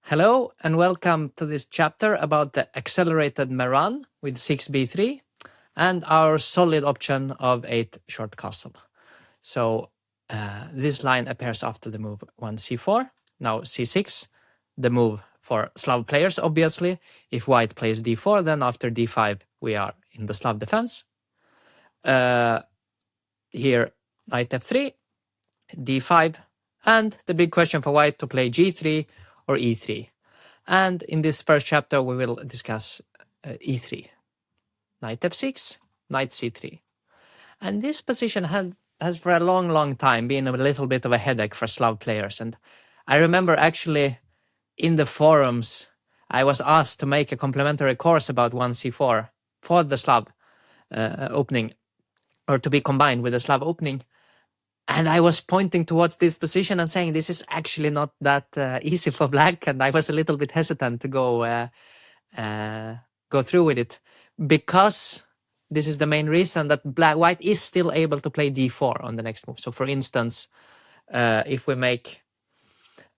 Hello and welcome to this chapter about the accelerated Meran with 6b3 and our solid option of 8 short castle. So this line appears after the move 1c4, now c6, the move for Slav players obviously. If white plays d4, then after d5 we are in the Slav defense. Here knight f3, d5, and the big question for white to play g3 or e3. And in this first chapter we will discuss e3. Knight f6, knight c3. And this position has for a long time been a little bit of a headache for Slav players. And I remember actually in the forums I was asked to make a complimentary course about 1c4 for the Slav opening, or to be combined with the Slav opening. And I was pointing towards this position and saying this is actually not that easy for black, and I was a little bit hesitant to go through with it, because this is the main reason that white is still able to play d4 on the next move. So for instance, if we make,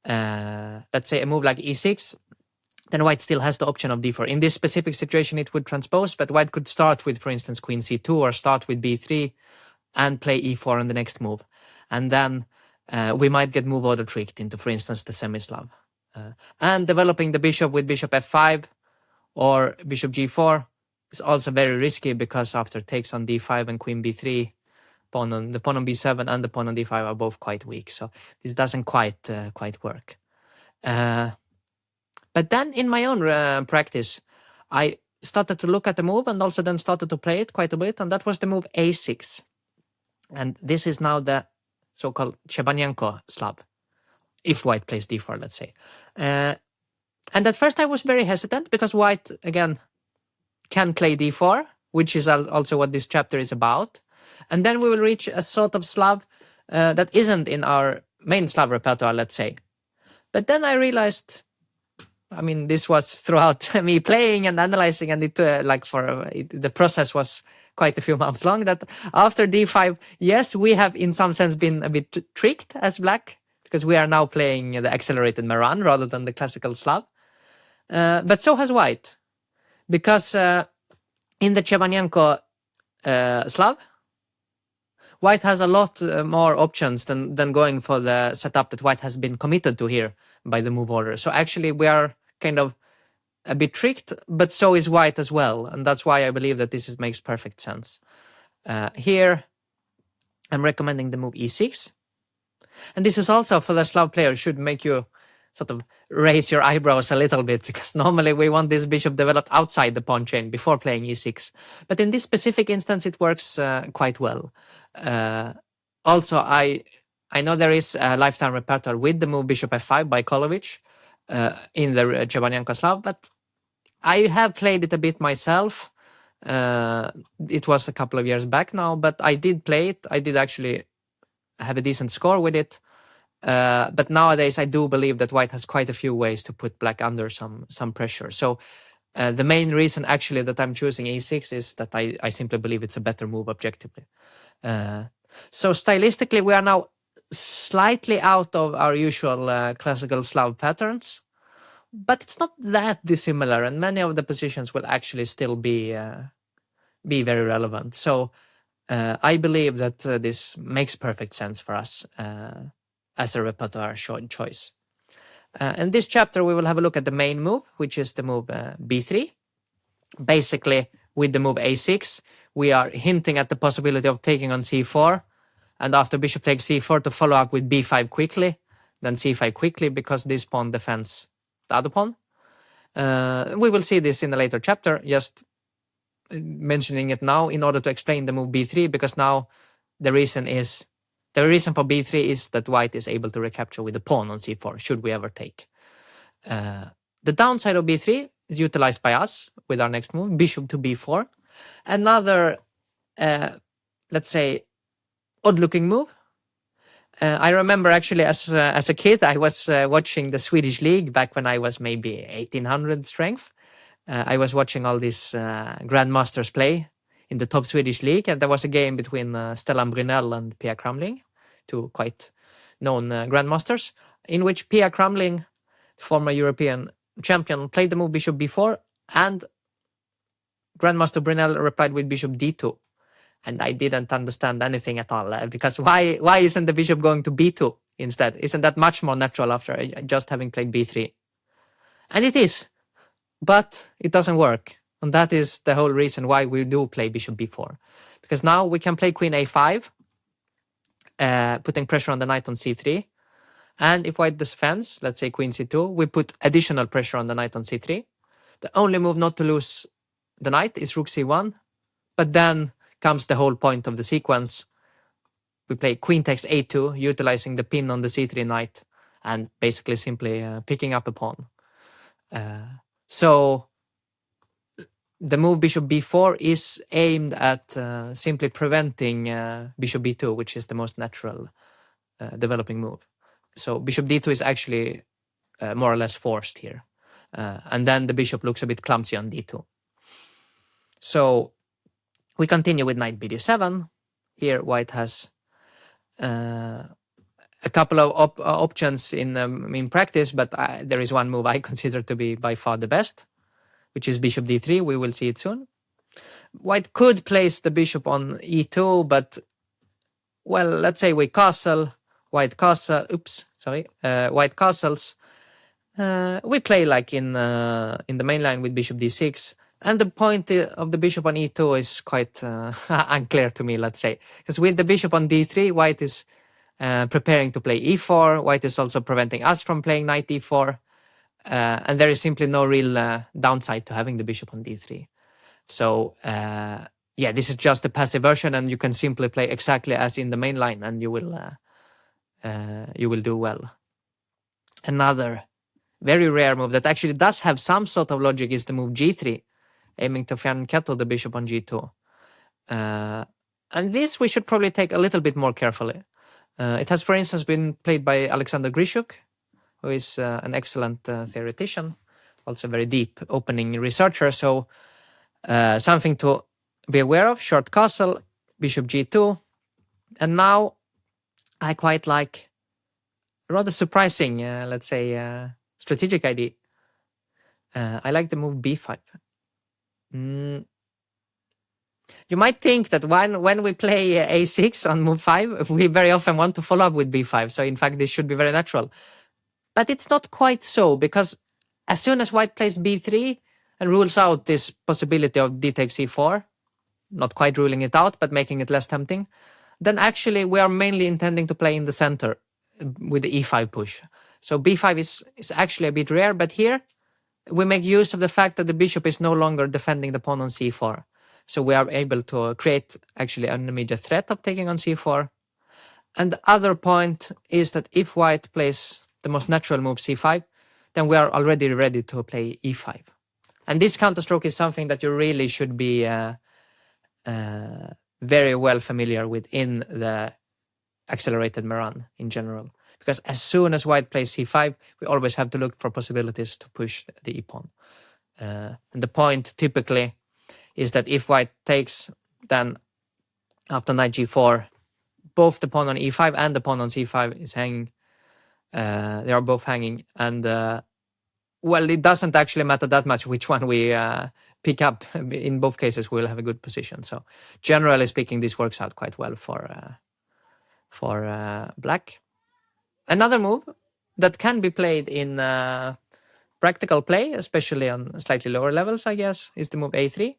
let's say, a move like e6, then white still has the option of d4. In this specific situation it would transpose, but white could start with, for instance, queen c2 or start with b3 and play e4 on the next move. And then we might get move order tricked into, for instance, the semi-Slav. And developing the bishop with bishop f5 or bishop g4 is also very risky, because after takes on d5 and queen b3, the pawn on b7 and the pawn on d5 are both quite weak. So this doesn't quite work. But then in my own practice, I started to look at the move and also then started to play it quite a bit. And that was the move a6. And this is now the so-called Chebanenko Slav, if white plays d4, let's say. And at first I was very hesitant, because white, again, can play d4, which is also what this chapter is about. And then we will reach a sort of Slav that isn't in our main Slav repertoire, let's say. But then I realized, I mean, this was throughout me playing and analyzing, and the process was quite a few months long, that after d5, yes, we have in some sense been a bit tricked as black, because we are now playing the accelerated Meran rather than the classical Slav. But so has white, because in the Chebanenko Slav, white has a lot more options than going for the setup that white has been committed to here by the move order. So actually we are kind of a bit tricked, but so is white as well. And that's why I believe that this makes perfect sense. Here, I'm recommending the move e6. And this is also, for the Slav player, should make you sort of raise your eyebrows a little bit, because normally we want this bishop developed outside the pawn chain before playing e6. But in this specific instance, it works quite well. Also, I know there is a lifetime repertoire with the move bishop f5 by Kolovic in the Chebanenko Slav, but I have played it a bit myself. It was a couple of years back now, but I did play it. I did actually have a decent score with it. But nowadays I do believe that white has quite a few ways to put black under some pressure. So the main reason actually that I'm choosing e6 is that I simply believe it's a better move objectively. So stylistically we are now slightly out of our usual classical Slav patterns, but it's not that dissimilar, and many of the positions will actually still be very relevant. So I believe that this makes perfect sense for us as a repertoire choice. In this chapter we will have a look at the main move, which is the move b3. Basically, with the move a6, we are hinting at the possibility of taking on c4, and after bishop takes c4 to follow up with b5 quickly, then c5 quickly, because this pawn defends the other pawn. We will see this in a later chapter, just mentioning it now in order to explain the move b3, because now the reason for b3 is that white is able to recapture with the pawn on c4, should we ever take. The downside of b3 is utilized by us with our next move, bishop to b4. Another, let's say, odd-looking move. I remember actually as a kid I was watching the Swedish league back when I was maybe 1800 strength. I was watching all these grandmasters play in the top Swedish league, and there was a game between Stellan Brynell and Pia Kramling, two quite known grandmasters, in which Pia Kramling former European champion, played the move bishop b4, and Grandmaster Brunel replied with bishop d2. And I didn't understand anything at all, because why isn't the bishop going to b2 instead? Isn't that much more natural after just having played b3? And it is, but it doesn't work. And that is the whole reason why we do play bishop b4. Because now we can play queen a5, putting pressure on the knight on c3. And if white defends, let's say queen c2, we put additional pressure on the knight on c3. The only move not to lose the knight is rook c1. But then comes the whole point of the sequence. We play queen takes a2, utilizing the pin on the c3 knight, and basically simply picking up a pawn. So the move bishop b4 is aimed at simply preventing bishop b2, which is the most natural developing move. So bishop d2 is actually more or less forced here. And then the bishop looks a bit clumsy on d2. So we continue with knight bd7. Here white has a couple of options in practice, but there is one move I consider to be by far the best, which is bishop d3. We will see it soon. White could place the bishop on e2, but, well, let's say we castle, white castles. We play like in the main line with bishop d6. And the point of the bishop on e2 is quite unclear to me, let's say. Because with the bishop on d3, white is preparing to play e4. White is also preventing us from playing knight e4. And there is simply no real downside to having the bishop on d3. So, yeah, this is just the passive version, and you can simply play exactly as in the main line, and you will do well. Another very rare move that actually does have some sort of logic is the move g3, aiming to fianchetto the bishop on g2. And this we should probably take a little bit more carefully. It has, for instance, been played by Alexander Grishuk, who is an excellent theoretician, also a very deep opening researcher. So something to be aware of: short castle, bishop g2. And now I quite like a rather surprising, let's say, strategic idea. I like the move b5. You might think that when we play a6 on move 5, we very often want to follow up with b5. So in fact, this should be very natural. But it's not quite so, because as soon as white plays b3 and rules out this possibility of d takes c4, not quite ruling it out, but making it less tempting, then actually we are mainly intending to play in the center with the e5 push. So b5 is actually a bit rare, but here we make use of the fact that the bishop is no longer defending the pawn on c4. So we are able to create actually an immediate threat of taking on c4. And the other point is that if white plays the most natural move c5, then we are already ready to play e5. And this counterstroke is something that you really should be very well familiar with in the accelerated Meran in general. Because as soon as white plays c5, we always have to look for possibilities to push the e-pawn. And the point typically is that if white takes, then after knight g4, both the pawn on e5 and the pawn on c5 is hanging. They are both hanging. And, well, it doesn't actually matter that much which one we pick up. In both cases, we will have a good position. So generally speaking, this works out quite well for black. Another move that can be played in practical play, especially on slightly lower levels, I guess, is the move a3.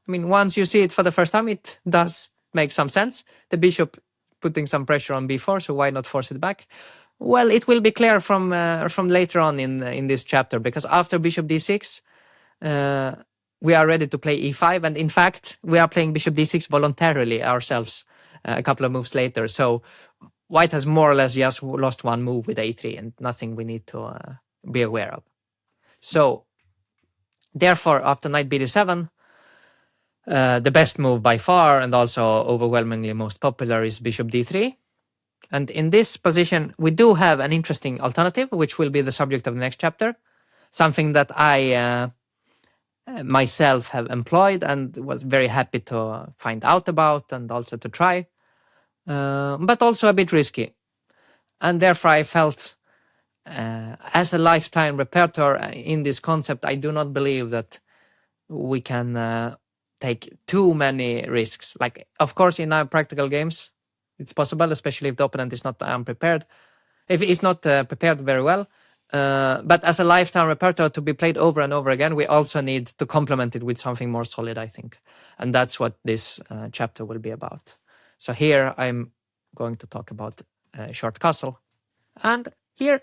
I mean, once you see it for the first time, it does make some sense. The bishop putting some pressure on b4, so why not force it back? Well, it will be clear from later on in this chapter, because after bishop d6, we are ready to play e5, and in fact, we are playing bishop d6 voluntarily ourselves a couple of moves later. So white has more or less just lost one move with a3 and nothing we need to be aware of. So, therefore, after knight bd7, the best move by far and also overwhelmingly most popular is bishop d3. And in this position, we do have an interesting alternative, which will be the subject of the next chapter. Something that I myself have employed and was very happy to find out about and also to try. But also a bit risky. And therefore I felt as a lifetime repertoire in this concept, I do not believe that we can take too many risks. Like, of course, in our practical games, it's possible, especially if the opponent is not unprepared, if he's not prepared very well. But as a lifetime repertoire to be played over and over again, we also need to complement it with something more solid, I think. And that's what this chapter will be about. So here I'm going to talk about short castle. And here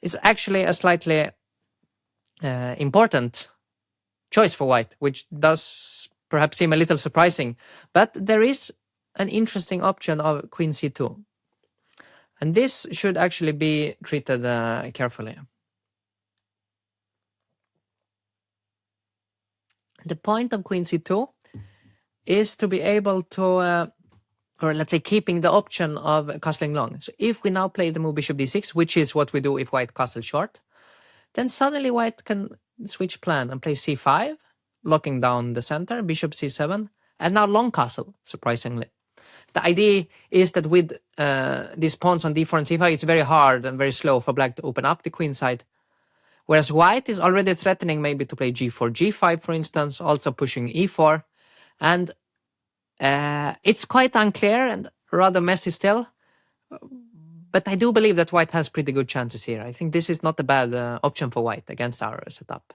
is actually a slightly important choice for white, which does perhaps seem a little surprising. But there is an interesting option of queen c2. And this should actually be treated carefully. The point of queen c2 is to be able to, or let's say keeping the option of castling long. So if we now play the move bishop d6, which is what we do if white castles short, then suddenly white can switch plan and play c5, locking down the center, bishop c7, and now long castle, surprisingly. The idea is that with these pawns on d4 and c5, it's very hard and very slow for black to open up the queen side. Whereas white is already threatening maybe to play g4, g5, for instance, also pushing e4. And it's quite unclear and rather messy still. But I do believe that white has pretty good chances here. I think this is not a bad option for white against our setup.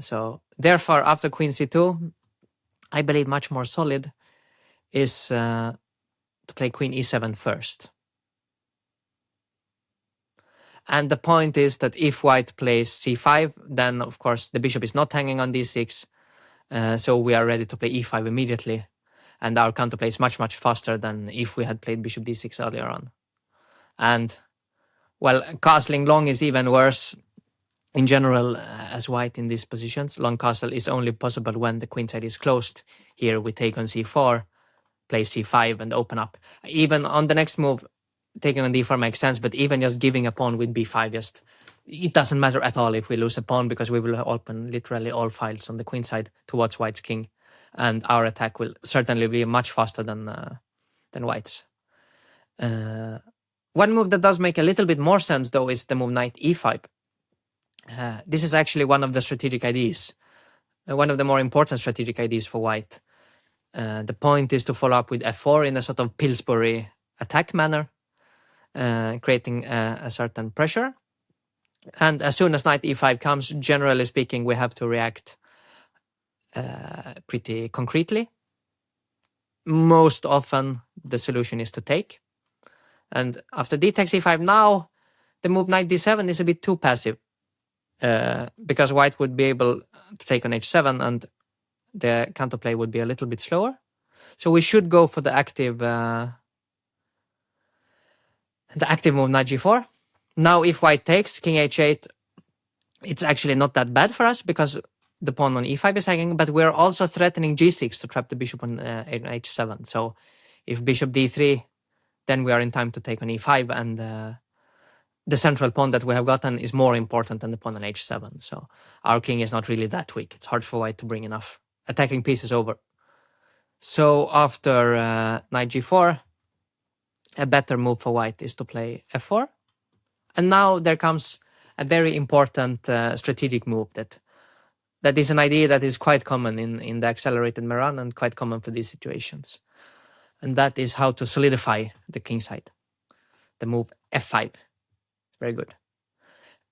So therefore, after queen c2, I believe much more solid is to play queen e7 first. And the point is that if white plays c5, then of course the bishop is not hanging on d6. So we are ready to play e5 immediately. And our counterplay is much, much faster than if we had played bishop d6 earlier on. And, well, castling long is even worse in general as white in these positions. Long castle is only possible when the queen side is closed. Here we take on c4, play c5 and open up. Even on the next move, taking on d4 makes sense, but even just giving a pawn with b5, it doesn't matter at all if we lose a pawn, because we will open literally all files on the queen side towards white's king. And our attack will certainly be much faster than white's. One move that does make a little bit more sense, though, is the move knight e5. This is actually one of the strategic ideas, one of the more important strategic ideas for white. The point is to follow up with f4 in a sort of Pillsbury attack manner, creating a certain pressure. And as soon as knight e5 comes, generally speaking, we have to react pretty concretely. Most often, the solution is to take. And after d takes e5, now the move knight d7 is a bit too passive, because white would be able to take on h7 and the counterplay would be a little bit slower. So we should go for the active move knight g4. Now if white takes king h8, it's actually not that bad for us because the pawn on e5 is hanging, but we're also threatening g6 to trap the bishop on h7. So if bishop d3, then we are in time to take on e5, and the central pawn that we have gotten is more important than the pawn on h7. So our king is not really that weak. It's hard for white to bring enough attacking pieces over. So after knight g4, a better move for white is to play f4. And now there comes a very important strategic move that is an idea that is quite common in the accelerated Meran and quite common for these situations. And that is how to solidify the king side. The move f5. Very good.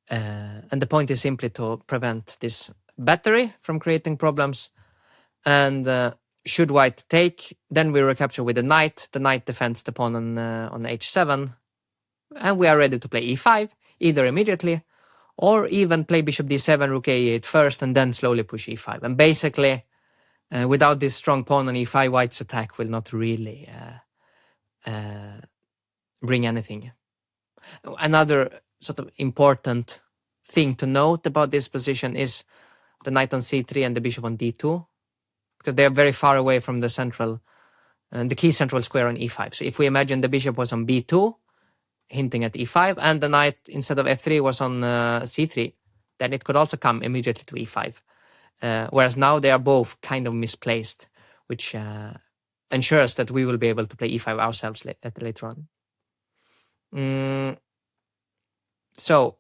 And the point is simply to prevent this battery from creating problems. And should white take, then we recapture with the knight. The knight defends the pawn on h7. And we are ready to play e5, either immediately or even play bishop d7, rook a8 first, and then slowly push e5. And basically, without this strong pawn on e5, white's attack will not really bring anything. Another sort of important thing to note about this position is the knight on c3 and the bishop on d2, because they are very far away from the central, the key central square on e5. So if we imagine the bishop was on b2, hinting at e5, and the knight instead of f3 was on c3, then it could also come immediately to e5. Whereas now they are both kind of misplaced, which ensures that we will be able to play e5 ourselves later on. So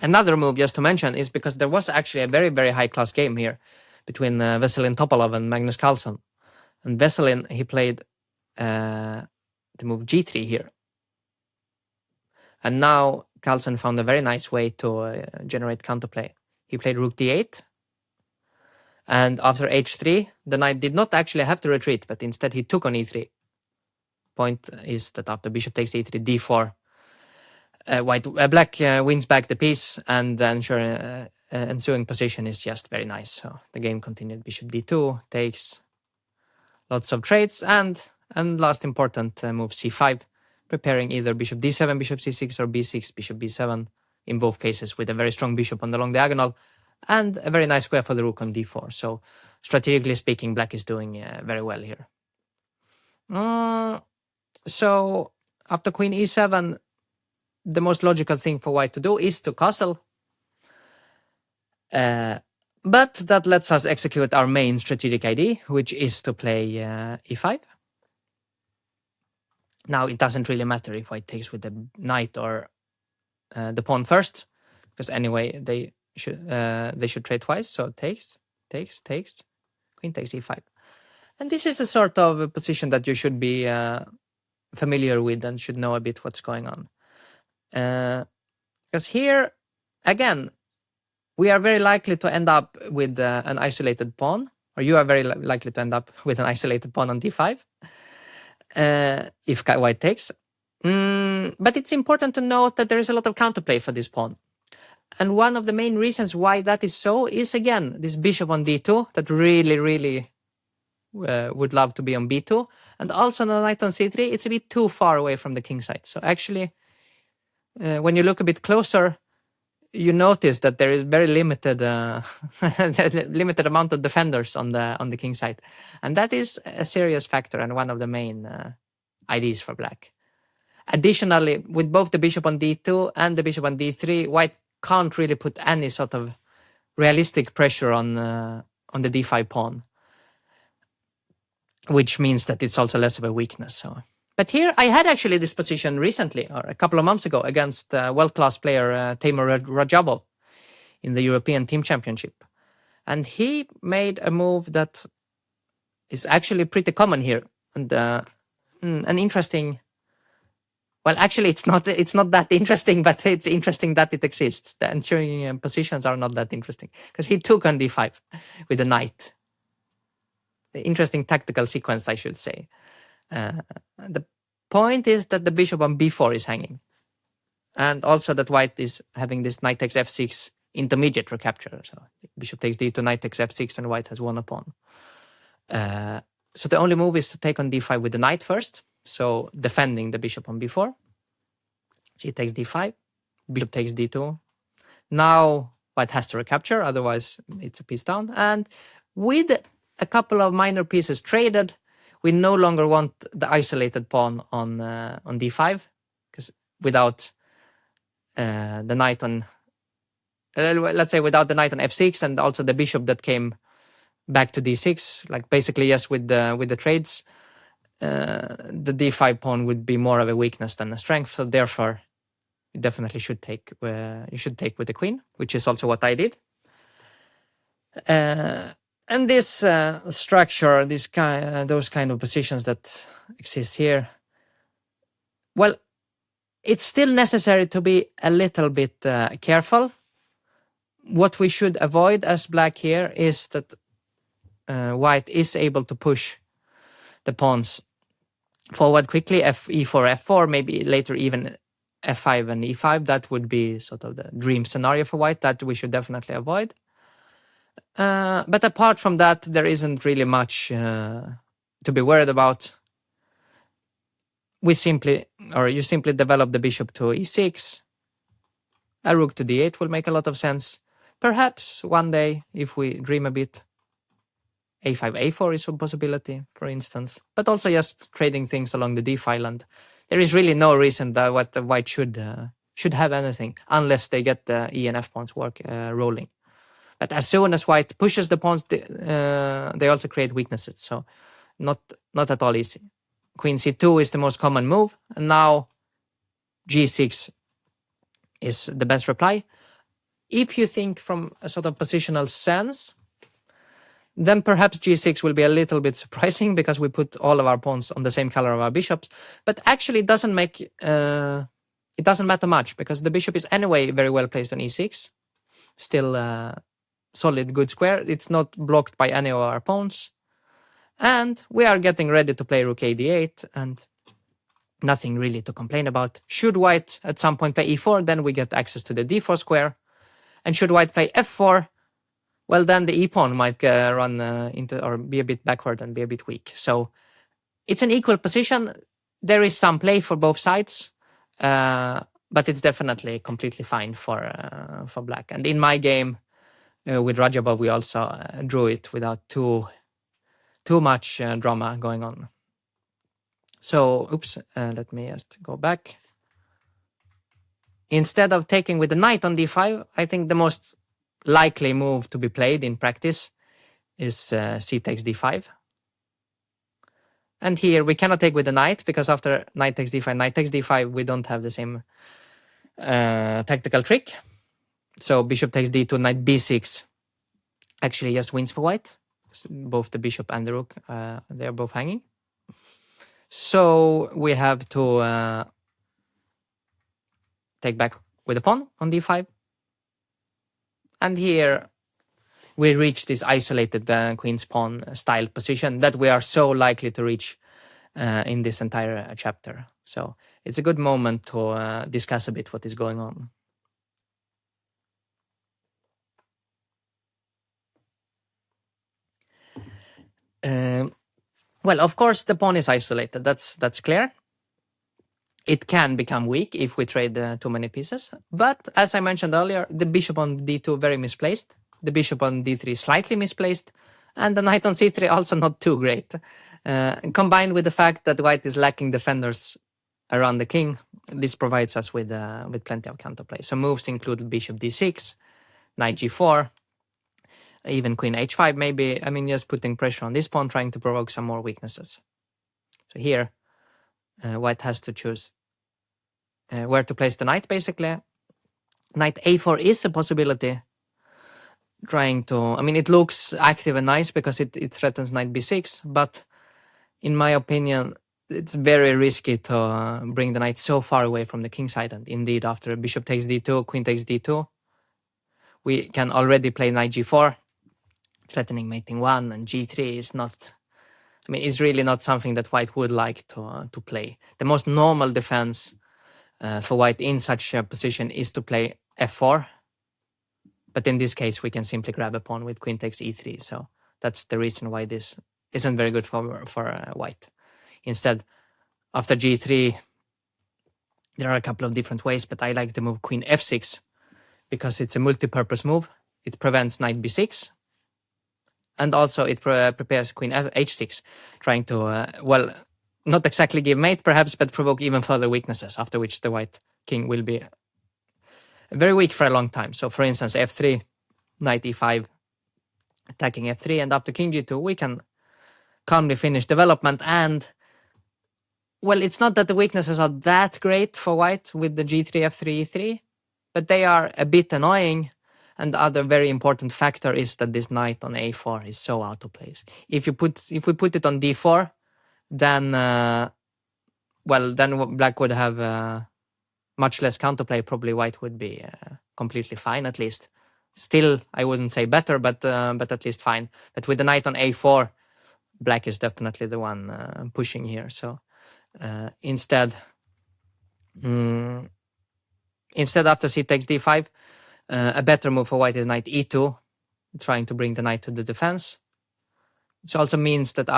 another move just to mention is because there was actually a very, very high-class game here between Veselin Topalov and Magnus Carlsen. And Veselin, he played the move g3 here. And now Carlsen found a very nice way to generate counterplay. He played rook d8. And after h3, the knight did not actually have to retreat, but instead he took on e3. Point is that after bishop takes e3, d4, black wins back the piece, and the ensuing position is just very nice. So the game continued. Bishop d2 takes, lots of trades, and last important move c5, preparing either bishop d7, bishop c6, or b6, bishop b7, in both cases with a very strong bishop on the long diagonal, and a very nice square for the rook on d4. So strategically speaking, black is doing very well here. So after queen e7, the most logical thing for white to do is to castle. But that lets us execute our main strategic idea, which is to play e5. Now it doesn't really matter if white takes with the knight or the pawn first, because anyway they should trade twice. So takes, queen takes e5. And this is a sort of a position that you should be familiar with and should know a bit what's going on. Because here, again, we are very likely to end up with an isolated pawn, or you are very likely to end up with an isolated pawn on d5 if white takes. But it's important to note that there is a lot of counterplay for this pawn. And one of the main reasons why that is so is, again, this bishop on d2 that really would love to be on b2. And also the knight on c3, it's a bit too far away from the king side. So actually, when you look a bit closer, you notice that there is very limited limited amount of defenders on the king side. And that is a serious factor and one of the main ideas for black. Additionally, with both the bishop on d2 and the bishop on d3, white can't really put any sort of realistic pressure on the d5 pawn, which means that it's also less of a weakness. So, but here I had actually this position recently, or a couple of months ago, against world-class player Timur Rajabov in the European Team Championship, and he made a move that is actually pretty common here, and an interesting. Well, actually, it's not that interesting, but it's interesting that it exists. The ensuing positions are not that interesting because he took on d5 with the knight. Interesting tactical sequence, I should say. The point is that the bishop on b4 is hanging, and also that white is having this knight takes f6 intermediate recapture. So bishop takes d2, knight takes f6, and white has won a pawn. So the only move is to take on d5 with the knight first. So defending the bishop on b4. She takes d5, bishop takes d2. Now white has to recapture, otherwise it's a piece down. And with a couple of minor pieces traded, we no longer want the isolated pawn on d5, because without the knight on, let's say without the knight on f6 and also the bishop that came back to d6, like basically yes, with the trades, the d5 pawn would be more of a weakness than a strength. So therefore, you definitely should take. You should take with the queen, which is also what I did. And this structure, those kind of positions that exist here, well, it's still necessary to be a little bit careful. What we should avoid as black here is that white is able to push the pawns forward quickly, e4, f4, maybe later even f5 and e5. That would be sort of the dream scenario for white that we should definitely avoid. But apart from that, there isn't really much to be worried about. You simply develop the bishop to e6. A rook to d8 will make a lot of sense. Perhaps one day, if we dream a bit, a5, a4 is a possibility, for instance. But also just trading things along the d file, and there is really no reason that what the white should have anything unless they get the e and f pawns rolling. But as soon as white pushes the pawns, they also create weaknesses. So not at all easy. Queen c2 is the most common move, and now g6 is the best reply. If you think from a sort of positional sense, then perhaps g6 will be a little bit surprising because we put all of our pawns on the same color of our bishops. But actually, it doesn't matter much because the bishop is anyway very well placed on e6. Still solid, good square. It's not blocked by any of our pawns. And we are getting ready to play rook ad8 and nothing really to complain about. Should white at some point play e4, then we get access to the d4 square. And should white play f4, well, then the e-pawn might run into or be a bit backward and be a bit weak. So it's an equal position. There is some play for both sides, but it's definitely completely fine for black. And in my game with Rajabov, we also drew it without too much drama going on. So, oops, let me just go back. Instead of taking with the knight on d5, I think the most likely move to be played in practice is c takes d5. And here we cannot take with the knight because after knight takes d5, we don't have the same tactical trick. So bishop takes d2, knight b6 actually just wins for white. Both the bishop and the rook, they are both hanging. So we have to take back with the pawn on d5. And here we reach this isolated queen's pawn style position that we are so likely to reach in this entire chapter. So it's a good moment to discuss a bit what is going on. Well, of course, the pawn is isolated. That's clear. It can become weak if we trade too many pieces. But as I mentioned earlier, the bishop on d2 very misplaced. The bishop on d3 slightly misplaced. And the knight on c3 also not too great. Combined with the fact that white is lacking defenders around the king, this provides us with plenty of counterplay. So moves include bishop d6, knight g4, even queen h5 maybe. I mean, just putting pressure on this pawn, trying to provoke some more weaknesses. So here, white has to choose where to place the knight, basically. Knight a4 is a possibility. Trying to, I mean, it looks active and nice because it threatens knight b6, but in my opinion, it's very risky to bring the knight so far away from the king side. And indeed, after bishop takes d2, queen takes d2, we can already play knight g4, threatening mating 1, and g3 is not, I mean, it's really not something that white would like to play. The most normal defense for white in such a position is to play f4. But in this case, we can simply grab a pawn with queen takes e3. So that's the reason why this isn't very good for white. Instead, after g3, there are a couple of different ways, but I like to move queen f6 because it's a multi-purpose move. It prevents knight b6. And also it prepares queen h6, trying to, well, not exactly give mate perhaps, but provoke even further weaknesses, after which the white king will be very weak for a long time. So for instance, f3, knight e5, attacking f3, and after king g2, we can calmly finish development. And, well, it's not that the weaknesses are that great for white with the g3, f3, e3, but they are a bit annoying. And the other very important factor is that this knight on a4 is so out of place. If we put it on d4, then, well, then black would have much less counterplay. Probably white would be completely fine, at least. Still, I wouldn't say better, but at least fine. But with the knight on a4, black is definitely the one pushing here. So instead, after c takes d5, a better move for white is knight e2, trying to bring the knight to the defense. Which also means that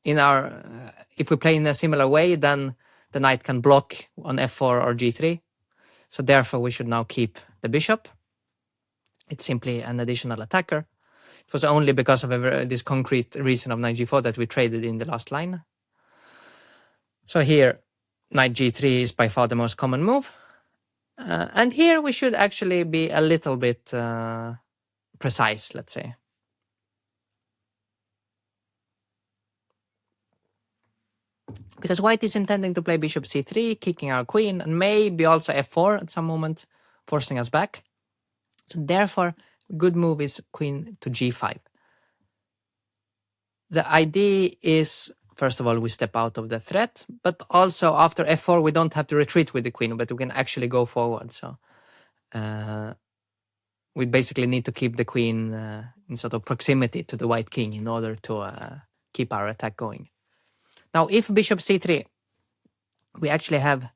if we play in a similar way, then the knight can block on f4 or g3. So therefore, we should now keep the bishop. It's simply an additional attacker. It was only because of this concrete reason of knight g4 that we traded in the last line. So here, knight g3 is by far the most common move. And here we should actually be a little bit precise, let's say. because white is intending to play bishop c3, kicking our queen, and maybe also f4 at some moment, forcing us back. So therefore, good move is queen to g5. The idea is, first of all, we step out of the threat, but also after f4, we don't have to retreat with the queen, but we can actually go forward. So we basically need to keep the queen in sort of proximity to the white king in order to keep our attack going. Now, if bishop c3, we actually have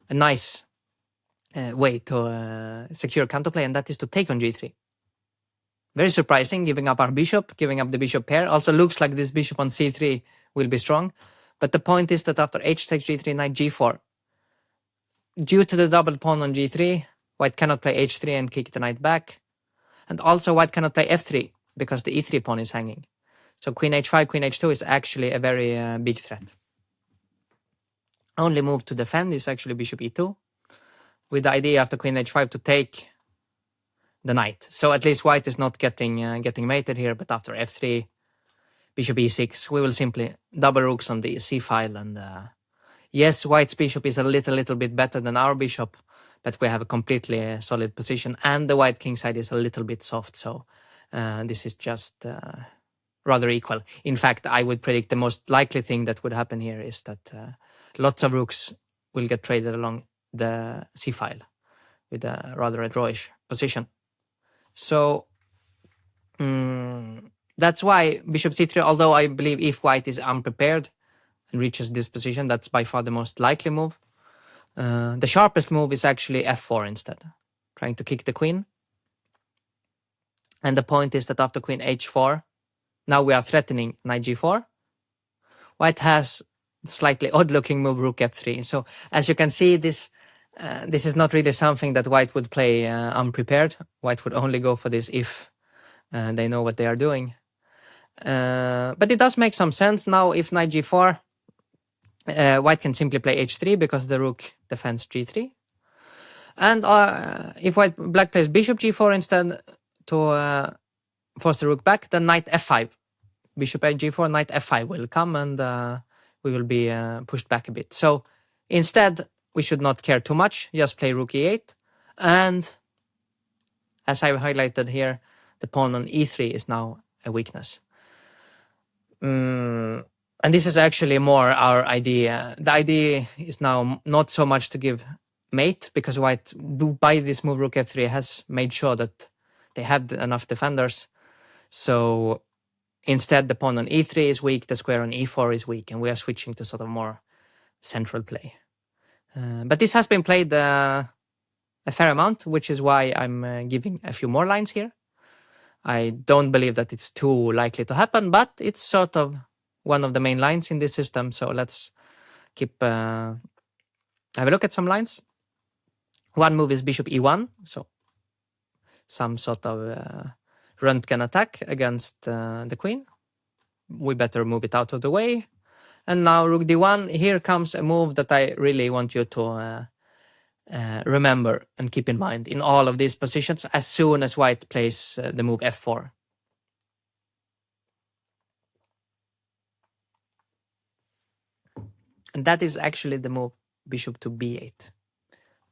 a nice way to secure counterplay, and that is to take on g3. Very surprising, giving up our bishop, giving up the bishop pair. Also looks like this bishop on c3 will be strong. But the point is that after h takes g3, knight g4, due to the double pawn on g3, white cannot play h3 and kick the knight back. And also white cannot play f3 because the e3 pawn is hanging. So queen h5, queen h2 is actually a very big threat. Only move to defend is actually bishop e2, with the idea after queen h5 to take the knight. So at least white is not getting mated here, but after f3, bishop e6, we will simply double rooks on the c file. And yes, white's bishop is a little bit better than our bishop, but we have a completely solid position, and the white king side is a little bit soft. So this is just rather equal. In fact, I would predict the most likely thing that would happen here is that lots of rooks will get traded along the c file with a rather a drawish position. So that's why bishop c3, although I believe if white is unprepared and reaches this position, that's by far the most likely move. The sharpest move is actually f4 instead, trying to kick the queen. And the point is that after queen h4, now we are threatening knight g4. White has slightly odd-looking move rook f3. So as you can see, this is not really something that white would play unprepared. White would only go for this if they know what they are doing. But it does make some sense. Now, if knight g4, white can simply play h3 because the rook defends g3. And if black plays bishop g4 instead to force the rook back, then knight f5. Bishop g4, knight f5 will come, and we will be pushed back a bit. So instead, we should not care too much, just play rook e8. And as I highlighted here, the pawn on e3 is now a weakness. And this is actually more our idea. The idea is now not so much to give mate, because white, by this move rook f3, has made sure that they have enough defenders. So instead, the pawn on e3 is weak, the square on e4 is weak, and we are switching to sort of more central play. But this has been played a fair amount, which is why I'm giving a few more lines here. I don't believe that it's too likely to happen, but it's sort of one of the main lines in this system. So let's have a look at some lines. One move is bishop e1, so some sort of Röntgen attack against the queen. We better move it out of the way. And now rook d1, here comes a move that I really want you to remember and keep in mind in all of these positions as soon as white plays the move f4. And that is actually the move bishop to b8.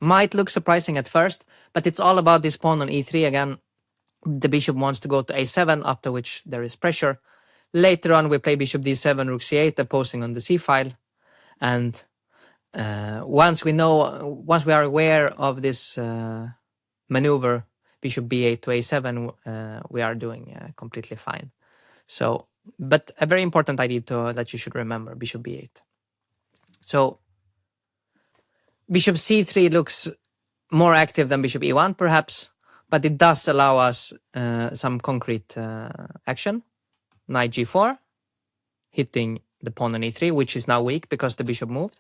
Might look surprising at first, but it's all about this pawn on e3 again. The bishop wants to go to a7, after which there is pressure. Later on, we play bishop d7, rook c8, opposing on the c file. And once we are aware of this maneuver, bishop b8 to a7, we are doing completely fine. So, but a very important idea that you should remember, bishop b8. So, bishop c3 looks more active than bishop e1, perhaps, but it does allow us some concrete action. Knight g4, hitting the pawn on e3, which is now weak because the bishop moved.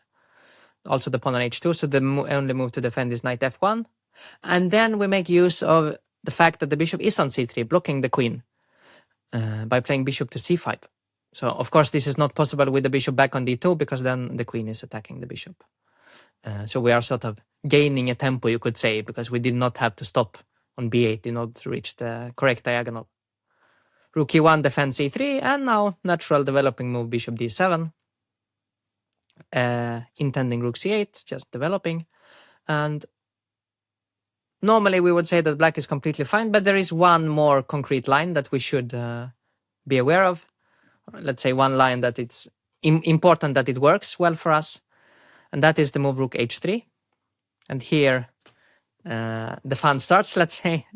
Also the pawn on h2, so the only move to defend is knight f1. And then we make use of the fact that the bishop is on c3, blocking the queen by playing bishop to c5. So, of course, this is not possible with the bishop back on d2, because then the queen is attacking the bishop. So we are sort of gaining a tempo, you could say, because we did not have to stop on b8 in order to reach the correct diagonal. Rook e1 defends e3, and now natural developing move bishop d7. intending rook c8, just developing. And normally we would say that black is completely fine, but there is one more concrete line that we should be aware of. Let's say one line that it's important that it works well for us, and that is the move rook h3. And here the fun starts, let's say.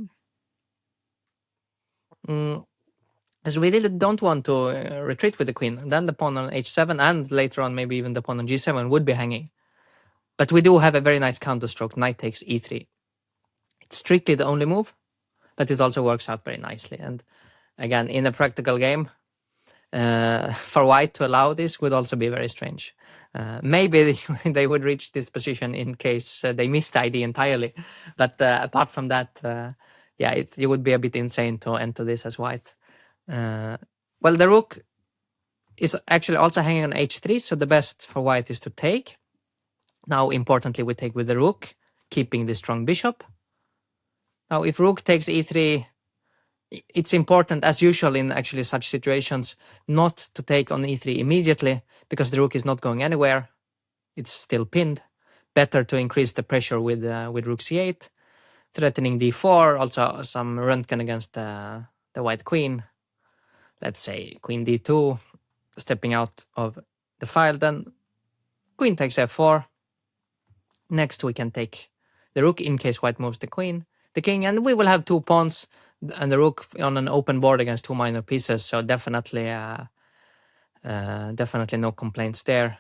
As we really don't want to retreat with the queen. Then the pawn on h7 and later on maybe even the pawn on g7 would be hanging. But we do have a very nice counterstroke, knight takes e3. It's strictly the only move, but it also works out very nicely. And again, in a practical game, for white to allow this would also be very strange. Maybe they would reach this position in case they missed the idea entirely. But apart from that, yeah, it would be a bit insane to enter this as white. Well, the rook is actually also hanging on h3, so the best for white is to take. Now, importantly, we take with the rook, keeping the strong bishop. Now, if rook takes e3, it's important, as usual in actually such situations, not to take on e3 immediately, because the rook is not going anywhere. It's still pinned. Better to increase the pressure with rook c8, threatening d4, also some Röntgen against the white queen. Let's say queen d2, stepping out of the file, then queen takes f4. Next we can take the rook in case white moves the king, and we will have two pawns and the rook on an open board against two minor pieces, so definitely no complaints there.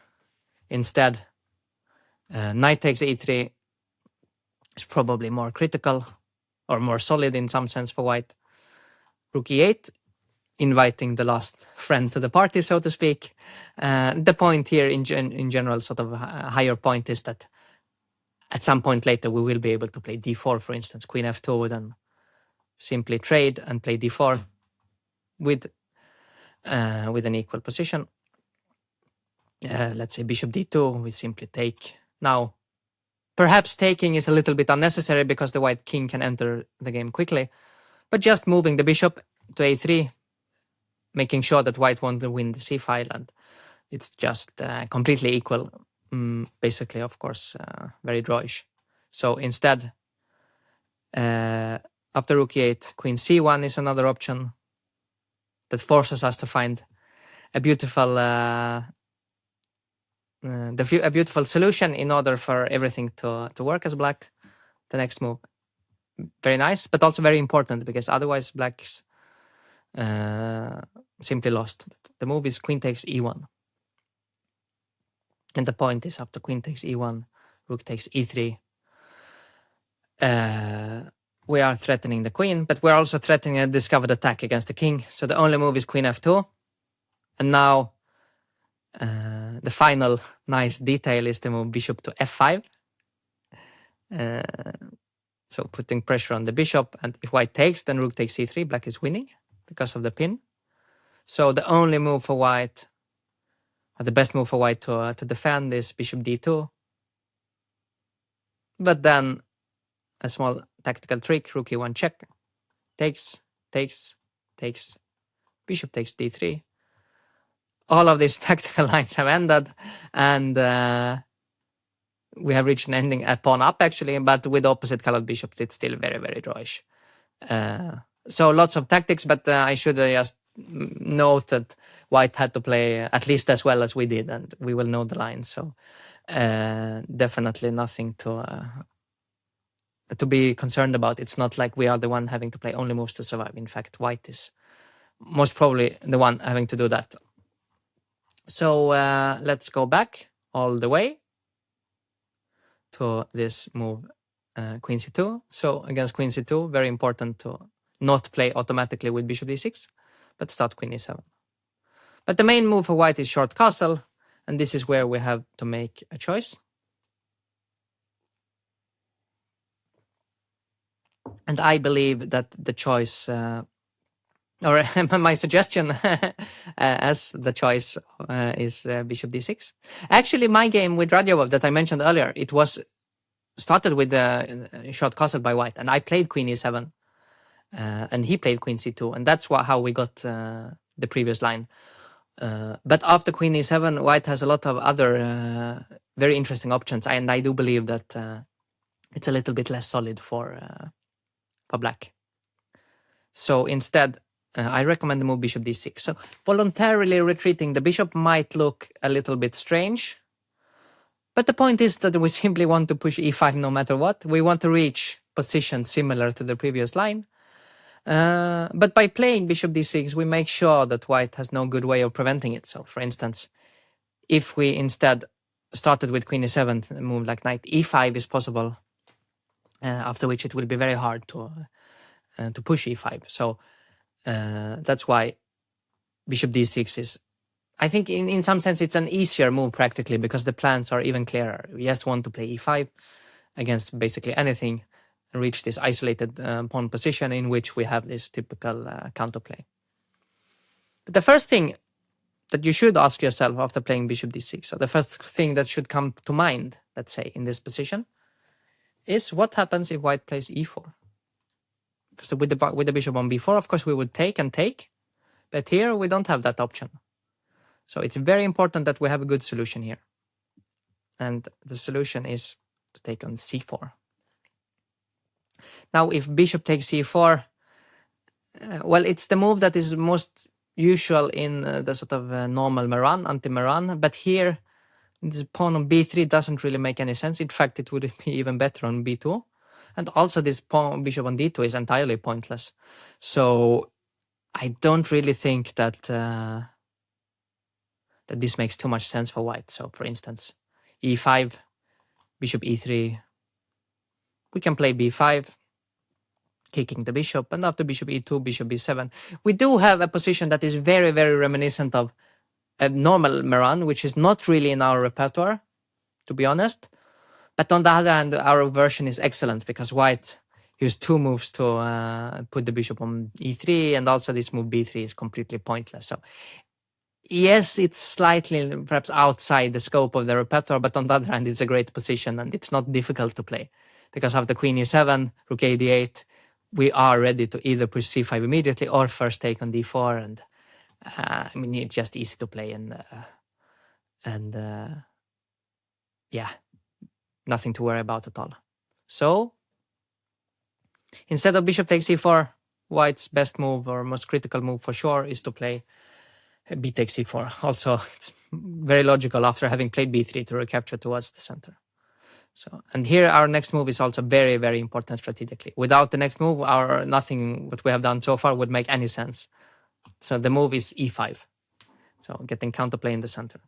Instead, knight takes e3 is probably more critical or more solid in some sense for white. Rook e8, inviting the last friend to the party, so to speak. The point here in general, sort of a higher point, is that at some point later we will be able to play d4, for instance, queen f2, then simply trade and play d4 with an equal position. Let's say bishop d2, we simply take. Now, perhaps taking is a little bit unnecessary because the white king can enter the game quickly, but just moving the bishop to a3, making sure that white won't win the c file, and it's just completely equal. Basically, of course, very drawish. So instead, after rook e8, queen c1 is another option that forces us to find a beautiful solution in order for everything to work as black. The next move, very nice, but also very important, because otherwise black's simply lost. The move is queen takes e1. And the point is, after queen takes e1, rook takes e3. We are threatening the queen, but we're also threatening a discovered attack against the king. So the only move is queen f2. And now the final nice detail is the move bishop to f5. So putting pressure on the bishop, and if white takes, then rook takes c3. Black is winning because of the pin. So the only move for white, or the best move for white to defend, is bishop d2. But then a small tactical trick, rook e1 check, takes, bishop takes d3. All of these tactical lines have ended, and we have reached an ending at pawn up, actually, but with opposite colored bishops, it's still very, very drawish. So lots of tactics, but I should just note that white had to play at least as well as we did, and we will know the line. So definitely nothing to be concerned about. It's not like we are the one having to play only moves to survive. In fact, white is most probably the one having to do that. So let's go back all the way to this move, queen c2. So against queen c2, very important to not play automatically with bishop d6, but start queen e7. But the main move for white is short castle, and this is where we have to make a choice. And I believe that the choice, or my suggestion as the choice is bishop d6. Actually, my game with Radjabov that I mentioned earlier, it was started with a short castle by white, and I played queen e7, and he played queen c2, and that's how we got the previous line. But after queen e7, white has a lot of other very interesting options, and I do believe that it's a little bit less solid for black. So instead, I recommend the move bishop d6. So voluntarily retreating the bishop might look a little bit strange, but the point is that we simply want to push e5 no matter what. We want to reach position similar to the previous line. But by playing bishop d6, we make sure that white has no good way of preventing it. So for instance, if we instead started with queen e7, a move like knight e5 is possible, after which it will be very hard to push e5. So that's why bishop d6 is, I think in some sense it's an easier move practically, because the plans are even clearer. We just want to play e5 against basically anything and reach this isolated pawn position in which we have this typical counterplay. But the first thing that you should ask yourself after playing bishop d6, or the first thing that should come to mind, let's say, in this position, is what happens if white plays e4? Because with the bishop on b4, of course, we would take and take, but here we don't have that option. So it's very important that we have a good solution here. And the solution is to take on c4. Now, if bishop takes c4, well, it's the move that is most usual in the sort of normal Meran, anti-Meran, but here this pawn on b3 doesn't really make any sense. In fact, it would be even better on b2. And also this pawn bishop on d2 is entirely pointless. So I don't really think that that this makes too much sense for white. So for instance, e5, bishop e3, we can play b5, kicking the bishop, and after bishop e2, bishop b7. We do have a position that is very, very reminiscent of a normal Meran, which is not really in our repertoire, to be honest. But on the other hand, our version is excellent because white used two moves to put the bishop on e3, and also this move b3 is completely pointless. So yes, it's slightly perhaps outside the scope of the repertoire, but on the other hand, it's a great position and it's not difficult to play. Because after queen e7, rook a d8, we are ready to either push c5 immediately or first take on d4, and I mean, it's just easy to play, and yeah, nothing to worry about at all. So instead of bishop takes c4, white's best move or most critical move for sure is to play b takes c4. Also, it's very logical after having played b3 to recapture towards the center. So, and here our next move is also very, very important strategically. Without the next move, nothing what we have done so far would make any sense. So the move is e5. So getting counterplay in the center.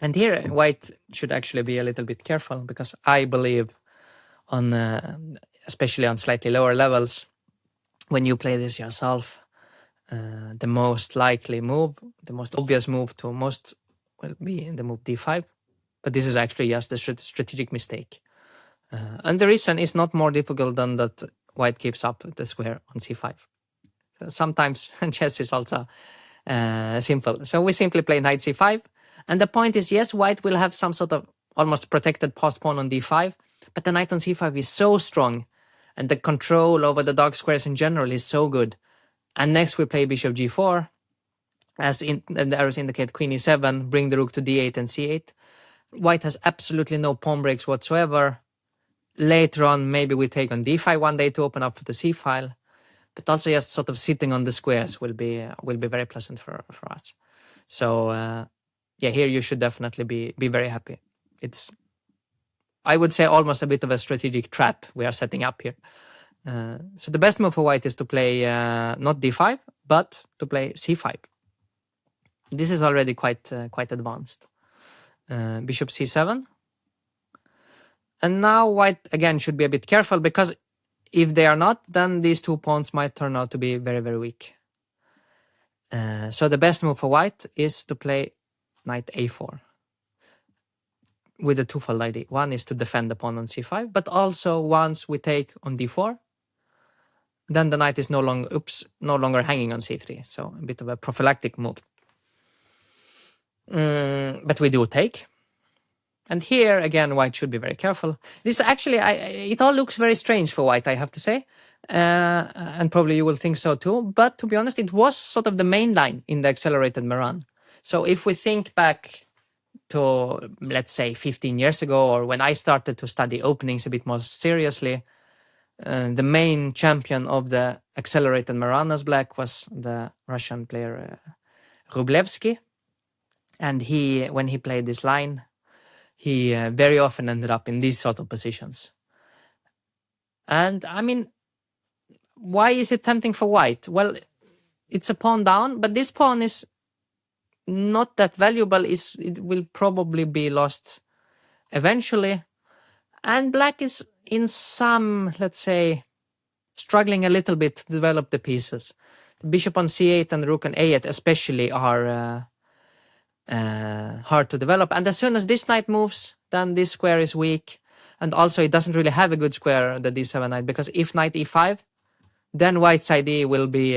And here white should actually be a little bit careful, because I believe on, especially on slightly lower levels, when you play this yourself, the most likely move, the most obvious move to most will be the move d5, but this is actually just a strategic mistake. And the reason is not more difficult than that white keeps up the square on c5. So sometimes chess is also simple. So we simply play knight c5, and the point is, yes, white will have some sort of almost protected passed pawn on d5, but the knight on c5 is so strong, and the control over the dark squares in general is so good. And next we play bishop g4, as the arrows indicate queen e7, bring the rook to d8 and c8. White has absolutely no pawn breaks whatsoever. Later on, maybe we take on d5 one day to open up for the c file, but also just sort of sitting on the squares will be very pleasant for us. So yeah, here you should definitely be very happy. It's, I would say, almost a bit of a strategic trap we are setting up here. So the best move for white is to play not d5, but to play c5. This is already quite advanced. Bishop c7. And now white, again, should be a bit careful, because if they are not, then these two pawns might turn out to be very, very weak. So the best move for white is to play knight a4 with a twofold idea. One is to defend the pawn on c5, but also once we take on d4, then the knight is no longer hanging on c3. So a bit of a prophylactic move. But we do take. And here, again, white should be very careful. This actually, it all looks very strange for white, I have to say. and probably you will think so too. But to be honest, it was sort of the main line in the accelerated Meran. So if we think back to, let's say, 15 years ago, or when I started to study openings a bit more seriously, the main champion of the accelerated Meran as black was the Russian player Rublevsky. And when he played this line, he very often ended up in these sort of positions. And I mean, why is it tempting for white? Well, it's a pawn down, but this pawn is not that valuable. It will probably be lost eventually. And black is in some, let's say, struggling a little bit to develop the pieces. The bishop on c8 and the rook on a8 especially are hard to develop. And as soon as this knight moves, then this square is weak. And also it doesn't really have a good square, the d7 knight, because if knight e5, then white's idea will be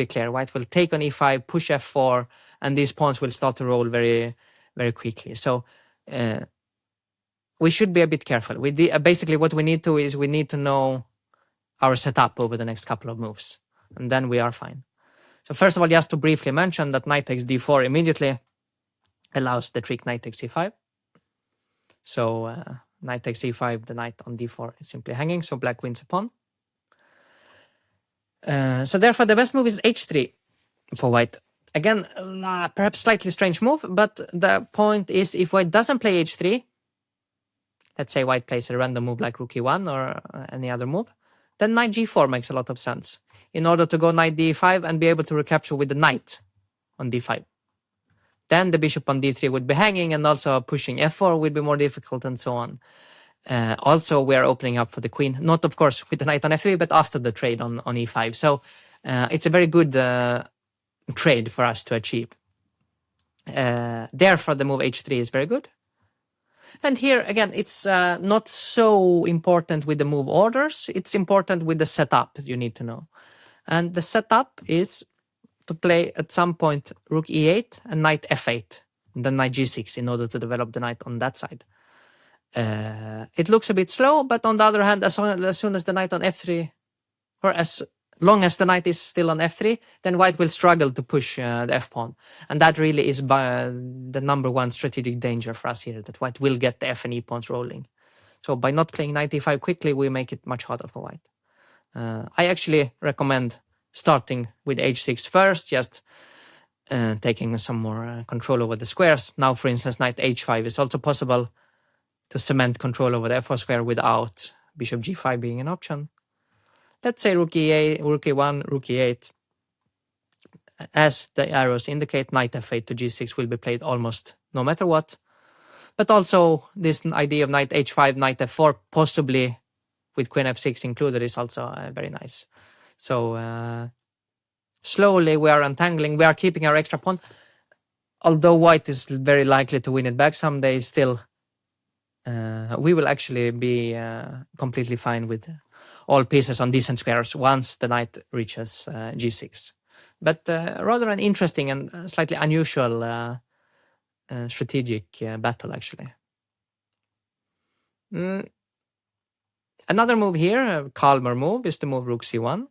clear. White will take on e5, push f4, and these pawns will start to roll very, very quickly. So we should be a bit careful. Basically, what we need to know our setup over the next couple of moves, and then we are fine. So first of all, just to briefly mention that knight takes d4 immediately allows the trick knight takes e5. So knight takes e5, the knight on d4 is simply hanging, so black wins a pawn. So therefore, the best move is h3 for white. Again, perhaps slightly strange move, but the point is if white doesn't play h3, let's say white plays a random move like rook e1 or any other move, then knight g4 makes a lot of sense in order to go knight d5 and be able to recapture with the knight on d5. Then the bishop on d3 would be hanging, and also pushing f4 would be more difficult, and so on. Also, we are opening up for the queen, not of course with the knight on f3, but after the trade on e5. So it's a very good trade for us to achieve. Therefore, the move h3 is very good. And here, again, it's not so important with the move orders. It's important with the setup you need to know. And the setup is to play at some point rook e8 and knight f8, and then knight g6 in order to develop the knight on that side. It looks a bit slow, but on the other hand, as soon as the knight on f3, or as long as the knight is still on f3, then white will struggle to push the f-pawn. And that really is the number one strategic danger for us here, that white will get the f and e pawns rolling. So by not playing knight e5 quickly, we make it much harder for white. I actually recommend starting with h6 first, just taking some more control over the squares. Now, for instance, knight h5 is also possible to cement control over the f4 square without bishop g5 being an option. Let's say rook e8, rook e1, rook e8. As the arrows indicate, knight f8 to g6 will be played almost no matter what. But also this idea of knight h5, knight f4, possibly with queen f6 included, is also very nice. So slowly we are untangling, we are keeping our extra pawn. Although white is very likely to win it back someday, still we will actually be completely fine with all pieces on decent squares once the knight reaches g6. But rather an interesting and slightly unusual strategic battle, actually. Another move here, a calmer move, is the move rook c1.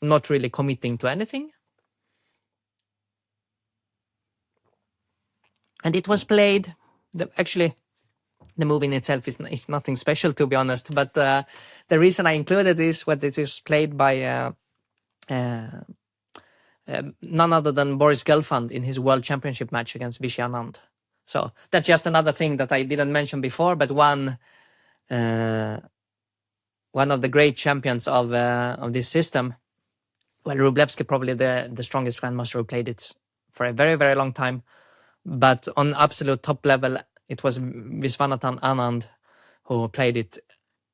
Not really committing to anything. And it was played, actually, the move in itself is nothing special, to be honest. But the reason I included is what it is played by none other than Boris Gelfand in his World Championship match against Vishy Anand. So that's just another thing that I didn't mention before, but one of the great champions of this system. Well, Rublevsky, probably the strongest grandmaster who played it for a very, very long time. But on absolute top level, it was Viswanathan Anand who played it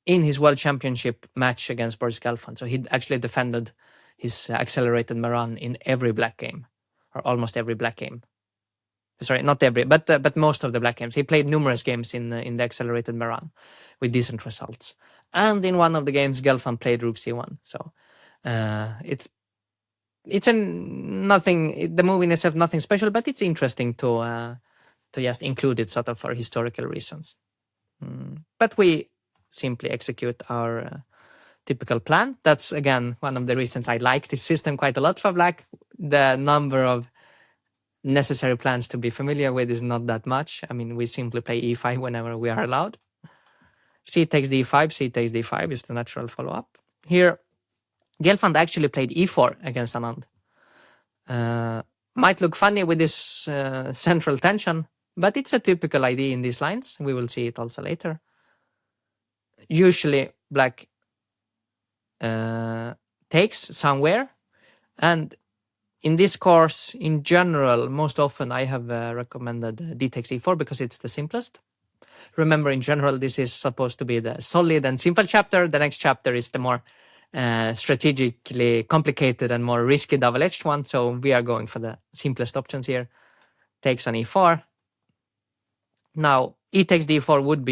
in his World Championship match against Boris Gelfand. So he actually defended his accelerated Meran in every black game, or almost every black game. Sorry, not every, but most of the black games. He played numerous games in the accelerated Meran with decent results. And in one of the games, Gelfand played rook c1. So it's nothing. The move in itself nothing special, but it's interesting to just include it sort of for historical reasons. But we simply execute our typical plan. That's again one of the reasons I like this system quite a lot for black. The number of necessary plans to be familiar with is not that much. I mean, we simply play e5 whenever we are allowed. C takes d5, C takes d5 is the natural follow-up. Here, Gelfand actually played e4 against Anand. Might look funny with this central tension, but it's a typical idea in these lines. We will see it also later. Usually, black takes somewhere, and in this course, in general, most often I have recommended d takes e4 because it's the simplest. Remember, in general, this is supposed to be the solid and simple chapter. The next chapter is the more strategically complicated and more risky double-edged one. So we are going for the simplest options here. Takes on e4. Now, e takes d4 would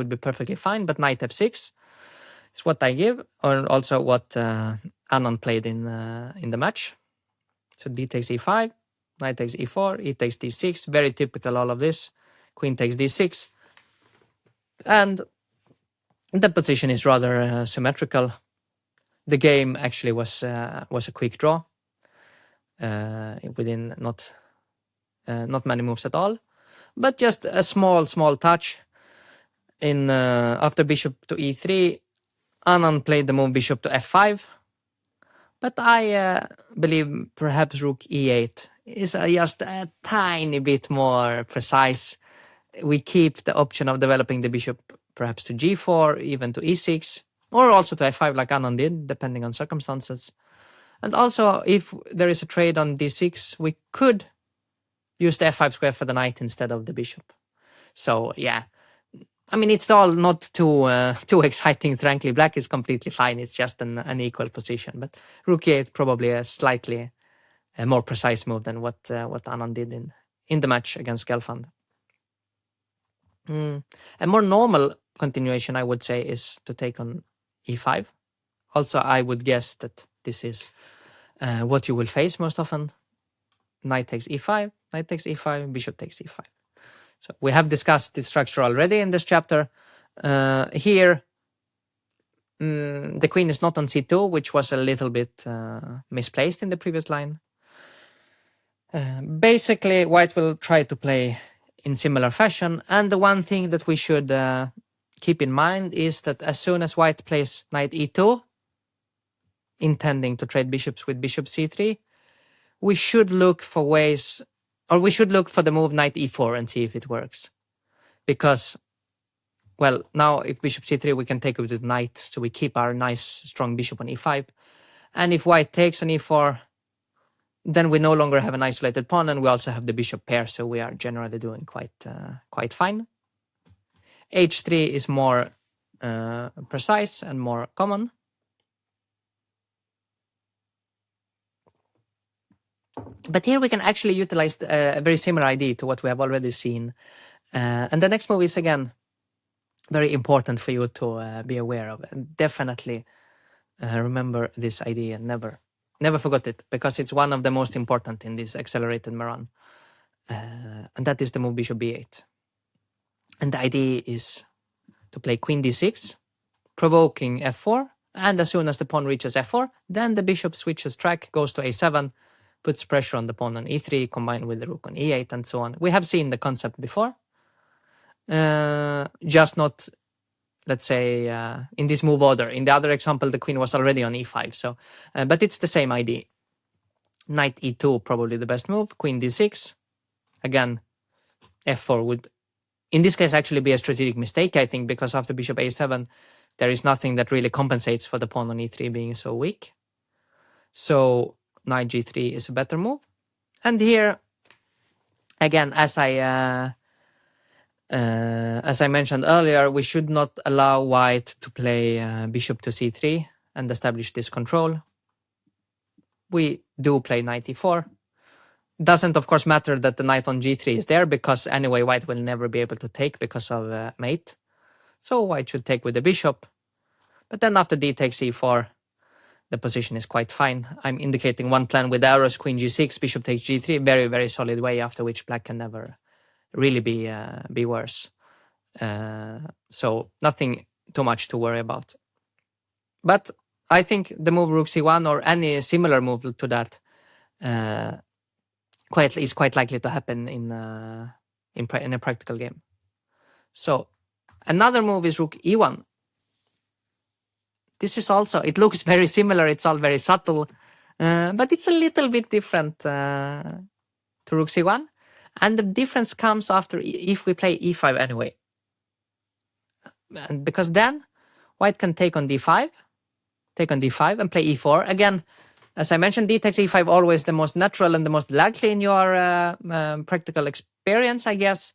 be perfectly fine, but knight f6 is what I give, or also what Anand played in the match. So d takes e5, knight takes e4, e takes d6. Very typical, all of this. Queen takes d6. And the position is rather symmetrical. The game actually was a quick draw within not many moves at all, but just a small touch. In after bishop to e3, Anand played the move bishop to f5, but I believe perhaps rook e8 is just a tiny bit more precise. We keep the option of developing the bishop perhaps to g4, even to e6, or also to f5 like Anand did, depending on circumstances. And also, if there is a trade on d6, we could use the f5 square for the knight instead of the bishop. So, yeah. I mean, it's all not too exciting, frankly. Black is completely fine. It's just an equal position. But rook e8 probably a slightly more precise move than what Anand did in the match against Gelfand. A more normal continuation, I would say, is to take on e5. Also, I would guess that this is what you will face most often. Knight takes e5, knight takes e5, bishop takes e5. So we have discussed this structure already in this chapter. Here, the queen is not on c2, which was a little bit misplaced in the previous line. Basically, white will try to play in similar fashion. And the one thing that we should keep in mind is that as soon as white plays knight e2, intending to trade bishops with bishop c3, we should look for ways, or we should look for the move knight e4 and see if it works. Because, well, now if bishop c3, we can take it with knight, so we keep our nice strong bishop on e5. And if white takes on e4, then we no longer have an isolated pawn, and we also have the bishop pair, so we are generally doing quite fine. h3 is more precise and more common. But here we can actually utilize a very similar idea to what we have already seen. And the next move is, again, very important for you to be aware of. And definitely remember this idea and never forget it, because it's one of the most important in this accelerated Meran. And that is the move bishop b8. And the idea is to play queen d6, provoking f4, and as soon as the pawn reaches f4, then the bishop switches track, goes to a7, puts pressure on the pawn on e3, combined with the rook on e8, and so on. We have seen the concept before, just not, let's say, in this move order. In the other example, the queen was already on e5, so, but it's the same idea. Knight e2, probably the best move. Queen d6. Again, f4 would, in this case, actually be a strategic mistake, I think, because after bishop a7, there is nothing that really compensates for the pawn on e3 being so weak. So knight g3 is a better move. And here, again, as I mentioned earlier, we should not allow white to play bishop to c3 and establish this control. We do play knight e4. Doesn't, of course, matter that the knight on g3 is there, because anyway, white will never be able to take because of mate. So white should take with the bishop. But then after d takes e4, the position is quite fine. I'm indicating one plan with arrows, queen g6, bishop takes g3, very, very solid way, after which black can never really be worse. So nothing too much to worry about. But I think the move rook c1 or any similar move to that is quite likely to happen in a practical game. So another move is rook e1. This is also, it looks very similar, it's all very subtle, but it's a little bit different to rook c1. And the difference comes after if we play e5 anyway. And because then white can take on d5 and play e4. Again, as I mentioned, d takes e5 always the most natural and the most likely in your practical experience, I guess.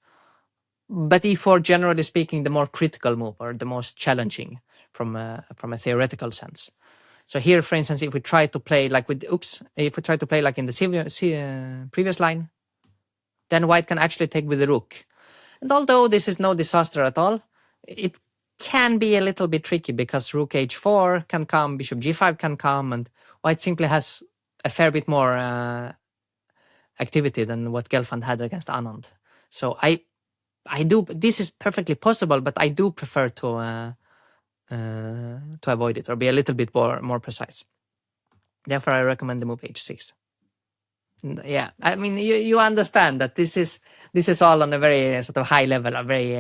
But e4, generally speaking, the more critical move or the most challenging from a theoretical sense. So here, for instance, if we try to play like with if we try to play like in the previous line, then white can actually take with the rook. And although this is no disaster at all, it can be a little bit tricky because rook h4 can come, bishop g5 can come, and white simply has a fair bit more activity than what Gelfand had against Anand. So I do, this is perfectly possible, but I do prefer to avoid it or be a little bit more precise. Therefore, I recommend the move h6. Yeah, I mean, you understand that this is all on a very sort of high level, a very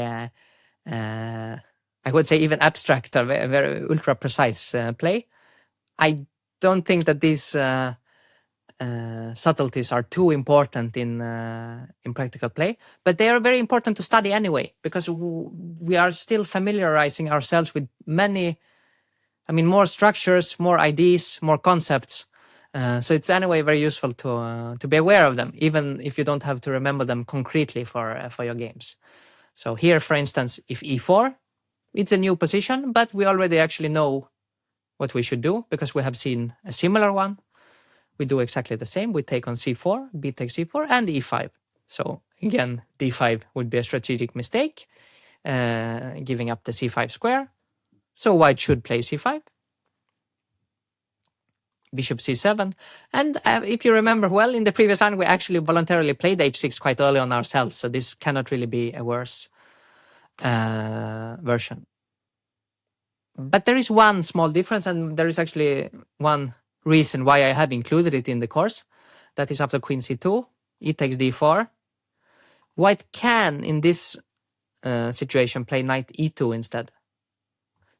I would say even abstract or very ultra precise play. I don't think that these subtleties are too important in practical play, but they are very important to study anyway, because we are still familiarizing ourselves with many, more structures, more ideas, more concepts. So it's anyway very useful to be aware of them, even if you don't have to remember them concretely for your games. So here, for instance, if e4, it's a new position, but we already actually know what we should do because we have seen a similar one. We do exactly the same. We take on c4, b takes c4, and e5. So again, d5 would be a strategic mistake, giving up the c5 square. So white should play c5. Bishop c7. And if you remember well, in the previous line, we actually voluntarily played h6 quite early on ourselves. So this cannot really be a worse version. But there is one small difference, and there is actually one reason why I have included it in the course. That is after queen c2, e takes d4. White can, in this situation, play knight e2 instead,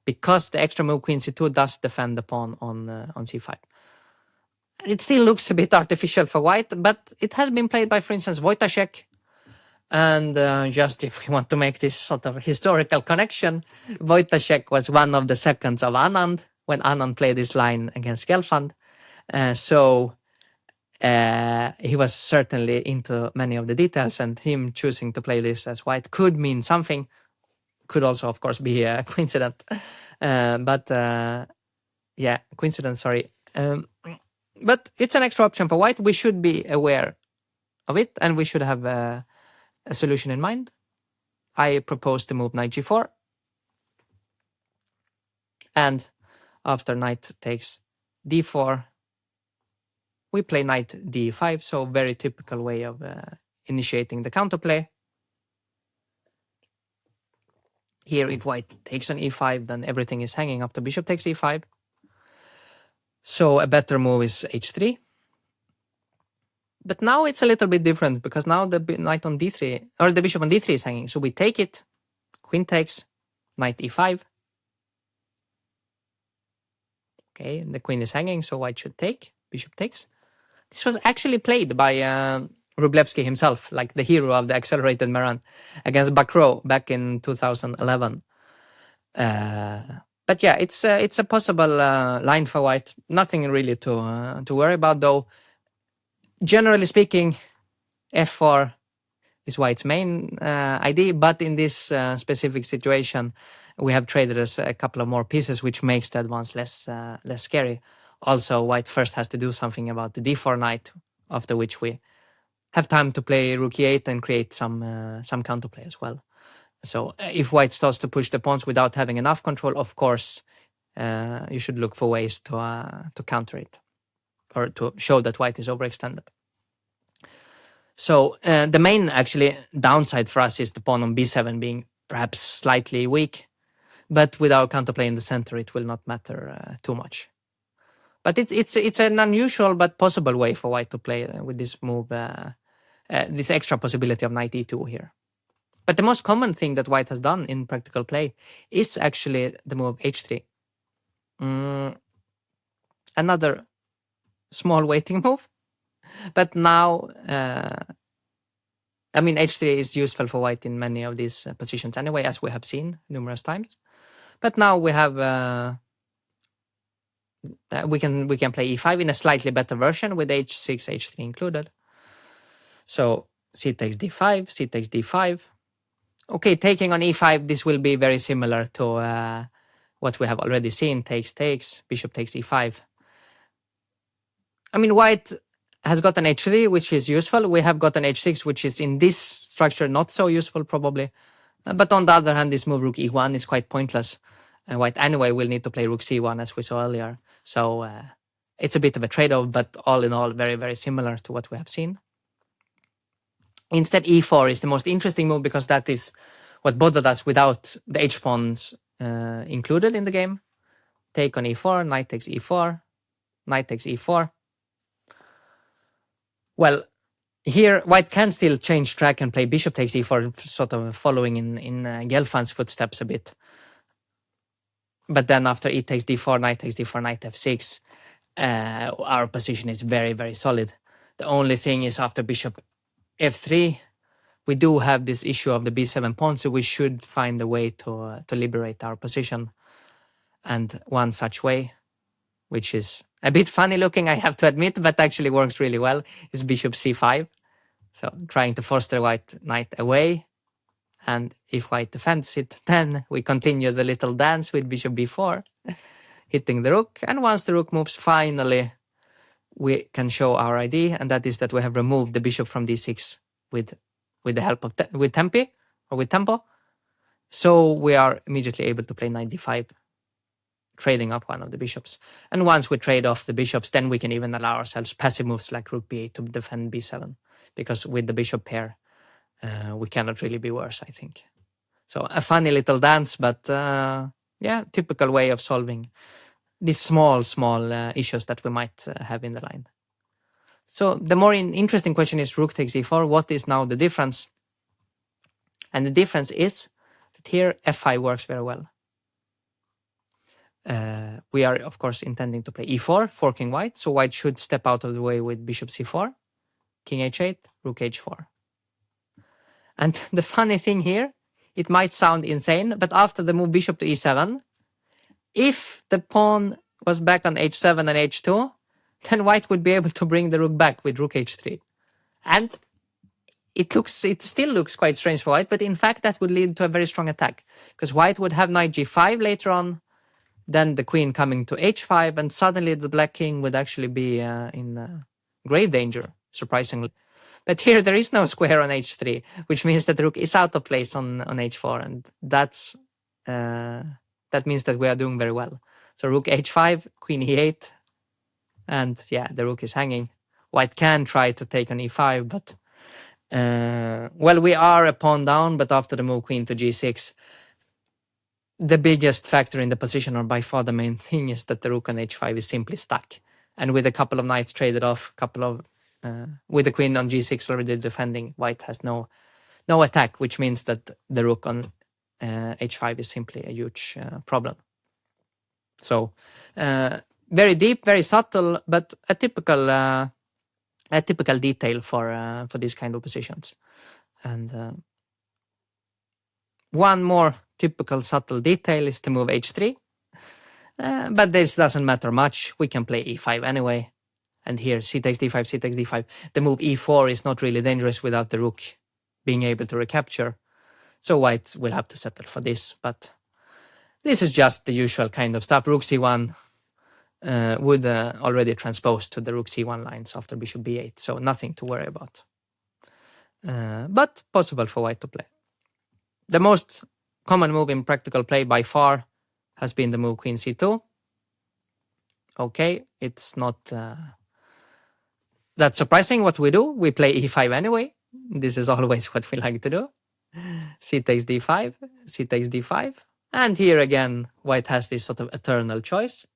because the extra move queen c2 does defend the pawn on c5. It still looks a bit artificial for white, but it has been played by, for instance, Wojtaszek. And just if we want to make this sort of historical connection, Wojtaszek was one of the seconds of Anand when Anand played this line against Gelfand. So he was certainly into many of the details, and him choosing to play this as white could mean something. Could also, of course, be a coincidence. Coincidence, sorry. But it's an extra option for white. We should be aware of it, and we should have a solution in mind. I propose to move knight g4. And after knight takes d4, we play knight d5. So very typical way of initiating the counterplay. Here, if white takes on e5, then everything is hanging up to bishop takes e5. So a better move is h3. But now it's a little bit different, because now the knight on d3, or the bishop on d3 is hanging. So we take it, queen takes, knight e5. Okay, and the queen is hanging, so white should take, bishop takes. This was actually played by Wróblewski himself, like the hero of the accelerated Meran, against Bacrot back in 2011. But yeah, it's a possible line for white. Nothing really to worry about, though. Generally speaking, f4 is white's main idea, but in this specific situation, we have traded us a couple of more pieces, which makes the advance less scary. Also, white first has to do something about the d4 knight, after which we have time to play rook e8 and create some counterplay as well. So if white starts to push the pawns without having enough control, of course, you should look for ways to counter it, or to show that white is overextended. So the main actually downside for us is the pawn on b7 being perhaps slightly weak. But with our counterplay in the center, it will not matter too much. But it's an unusual but possible way for white to play with this move, this extra possibility of knight e2 here. But the most common thing that white has done in practical play is actually the move h3. Another small waiting move. But now, I mean, h3 is useful for white in many of these positions anyway, as we have seen numerous times. But now we have we can play e5 in a slightly better version with h6, h3 included. So c takes d5, c takes d5. Okay, taking on e5, this will be very similar to what we have already seen. Takes, bishop takes e5. I mean, white has got an h3, which is useful. We have got an h6, which is in this structure not so useful probably. But on the other hand, this move rook e1 is quite pointless. White anyway will need to play rook c1 as we saw earlier. So it's a bit of a trade-off, but all in all, very, very similar to what we have seen. Instead, e4 is the most interesting move because that is what bothered us without the h-pawns included in the game. Take on e4, knight takes e4, knight takes e4. Well, here white can still change track and play bishop takes e4, sort of following in Gelfand's footsteps a bit. But then after e takes d4, knight takes d4, knight f6, our position is very, very solid. The only thing is after bishop f3, we do have this issue of the b7 pawn, so we should find a way to liberate our position. And one such way, which is a bit funny looking, I have to admit, but actually works really well, is bishop c5. So trying to force the white knight away. And if white defends it, then we continue the little dance with bishop b4, hitting the rook. And once the rook moves, finally, we can show our ID, and that is that we have removed the bishop from d6 with the help of with tempo. So we are immediately able to play knight d5, trading up one of the bishops. And once we trade off the bishops, then we can even allow ourselves passive moves like rook b8 to defend b7, because with the bishop pair, we cannot really be worse, I think. So a funny little dance, but yeah, typical way of solving these small issues that we might have in the line. So the more interesting question is rook takes e4. What is now the difference? And the difference is that here f5 works very well. We are, of course, intending to play e4, forking white. So white should step out of the way with bishop c4, king h8, rook h4. And the funny thing here, it might sound insane, but after the move bishop to e7, if the pawn was back on h7 and h2, then white would be able to bring the rook back with rook h3. And it still looks quite strange for white, but in fact that would lead to a very strong attack, because white would have knight g5 later on, then the queen coming to h5, and suddenly the black king would actually be in grave danger, surprisingly. But here there is no square on h3, which means that the rook is out of place on h4, and that means that we are doing very well. So rook h5, queen e8, and yeah, the rook is hanging. White can try to take on e5, but well, we are a pawn down, but after the move queen to g6, the biggest factor in the position, or by far the main thing, is that the rook on h5 is simply stuck. And with a couple of knights traded off, with the queen on g6 already defending, white has no attack, which means that the rook on h5 is simply a huge problem. So very deep, very subtle, but a typical detail for these kind of positions. And one more typical subtle detail is the move h3, but this doesn't matter much. We can play e5 anyway. And here, c takes d5, c takes d5. The move e4 is not really dangerous without the rook being able to recapture. So white will have to settle for this. But this is just the usual kind of stuff. Rook c1 would already transpose to the rook c1 lines after bishop b8. So nothing to worry about. But possible for white to play. The most common move in practical play by far has been the move queen c2. Okay, it's not that surprising what we do. We play e5 anyway. This is always what we like to do. C takes d5, c takes d5. And here again, white has this sort of eternal choice.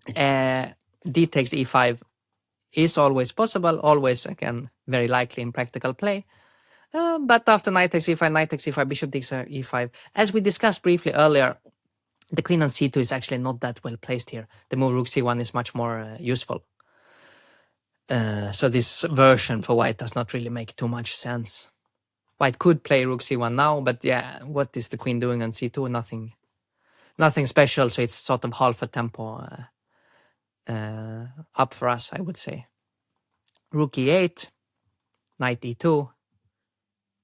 D takes e5 is always possible, always, again, very likely in practical play. But after knight takes e5, bishop takes e5. As we discussed briefly earlier, the queen on c2 is actually not that well placed here. The move rook c1 is much more useful. So this version for white does not really make too much sense. White could play rook c1 now, but yeah, what is the queen doing on c2? Nothing special, so it's sort of half a tempo up for us, I would say. Rook e8, knight e2,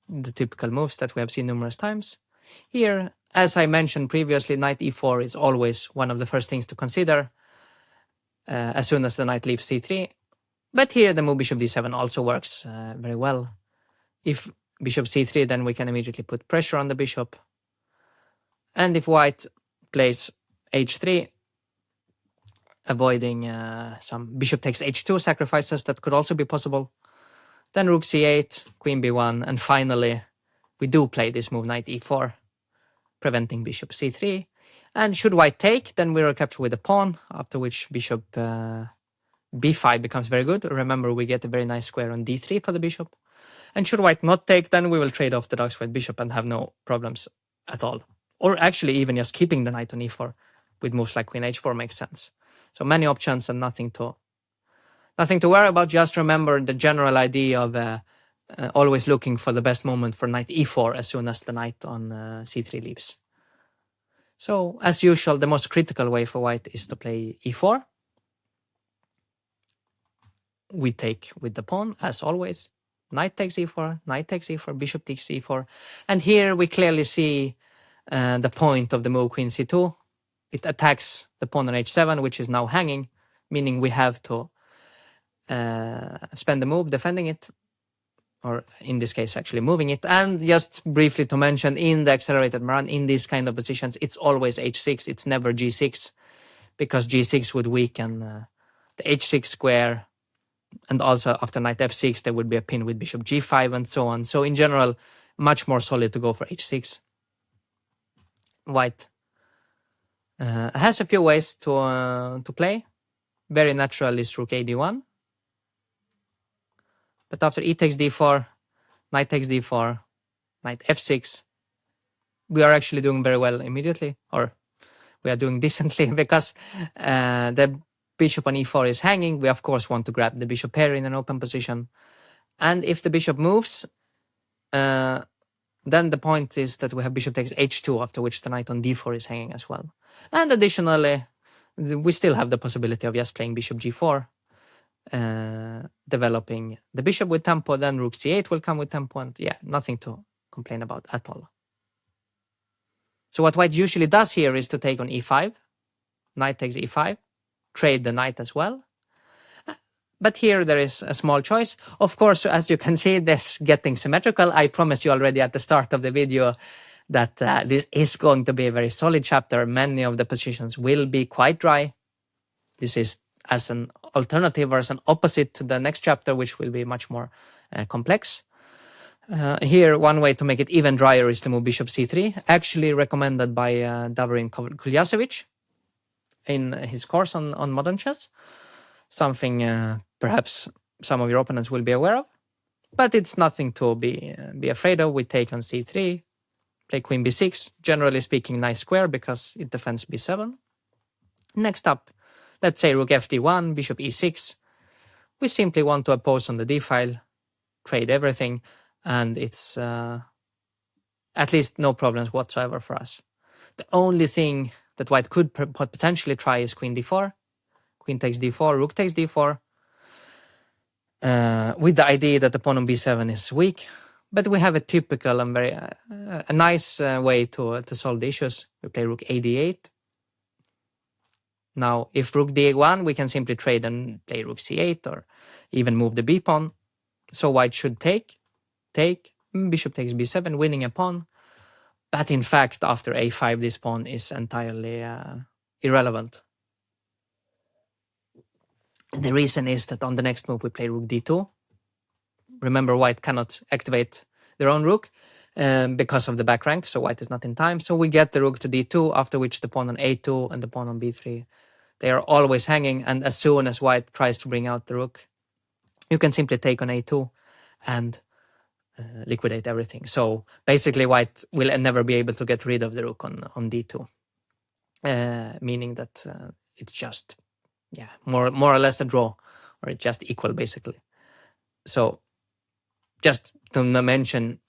the typical moves that we have seen numerous times. Here, as I mentioned previously, knight e4 is always one of the first things to consider as soon as the knight leaves c3. But here the move bishop d7 also works very well. If bishop c3, then we can immediately put pressure on the bishop. And if white plays h3, avoiding some bishop takes h2 sacrifices that could also be possible, then rook c8, queen b1, and finally we do play this move knight e4, preventing bishop c3. And should white take, then we are captured with a pawn, after which bishop b5 becomes very good. Remember, we get a very nice square on d3 for the bishop. And should white not take, then we will trade off the dark squared bishop and have no problems at all. Or actually even just keeping the knight on e4 with moves like queen h4 makes sense. So many options and nothing to worry about. Just remember the general idea of always looking for the best moment for knight e4 as soon as the knight on c3 leaves. So as usual, the most critical way for white is to play e4. We take with the pawn, as always. Knight takes e4, knight takes e4, bishop takes e4. And here we clearly see the point of the move queen c2. It attacks the pawn on h7, which is now hanging, meaning we have to spend the move defending it, or in this case, actually moving it. And just briefly to mention, in the accelerated Meran, in these kind of positions, it's always h6, it's never g6, because g6 would weaken the h6 square. And also after knight f6, there would be a pin with bishop g5 and so on. So in general, much more solid to go for h6. White has a few ways to play. Very natural is rook a d1. But after e takes d4, knight takes d4, knight f6, we are actually doing very well immediately, or we are doing decently, because the bishop on e4 is hanging. We of course want to grab the bishop pair in an open position. And if the bishop moves, then the point is that we have bishop takes h2, after which the knight on d4 is hanging as well. And additionally, we still have the possibility of just playing bishop g4, developing the bishop with tempo. Then rook c8 will come with tempo, and yeah, nothing to complain about at all. So what white usually does here is to take on e5, knight takes e5, trade the knight as well. But here there is a small choice. Of course, as you can see, that's getting symmetrical. I promised you already at the start of the video that this is going to be a very solid chapter. Many of the positions will be quite dry. This is as an alternative or as an opposite to the next chapter, which will be much more complex. Here, one way to make it even drier is to move bishop c3, actually recommended by Davorin Kuljasevic in his course on modern chess. Something perhaps some of your opponents will be aware of, but it's nothing to be afraid of. We take on c3, play queen b6, generally speaking nice square because it defends b7. Next up, let's say rook fd1, bishop e6. We simply want to oppose on the d-file, trade everything, and it's at least no problems whatsoever for us. The only thing that white could potentially try is queen d4. Queen takes d4, rook takes d4, with the idea that the pawn on b7 is weak. But we have a typical and very a nice way to solve the issues. We play rook a d8. Now, if rook d1, we can simply trade and play rook c8 or even move the b pawn. So white should take, bishop takes b7, winning a pawn. But in fact, after a5, this pawn is entirely irrelevant. The reason is that on the next move we play rook d2. Remember, white cannot activate their own rook because of the back rank, so white is not in time. So we get the rook to d2, after which the pawn on a2 and the pawn on b3, they are always hanging, and as soon as white tries to bring out the rook, you can simply take on a2 and liquidate everything. So basically white will never be able to get rid of the rook on d2, meaning that it's just more or less a draw, or it's just equal basically. So just to mention,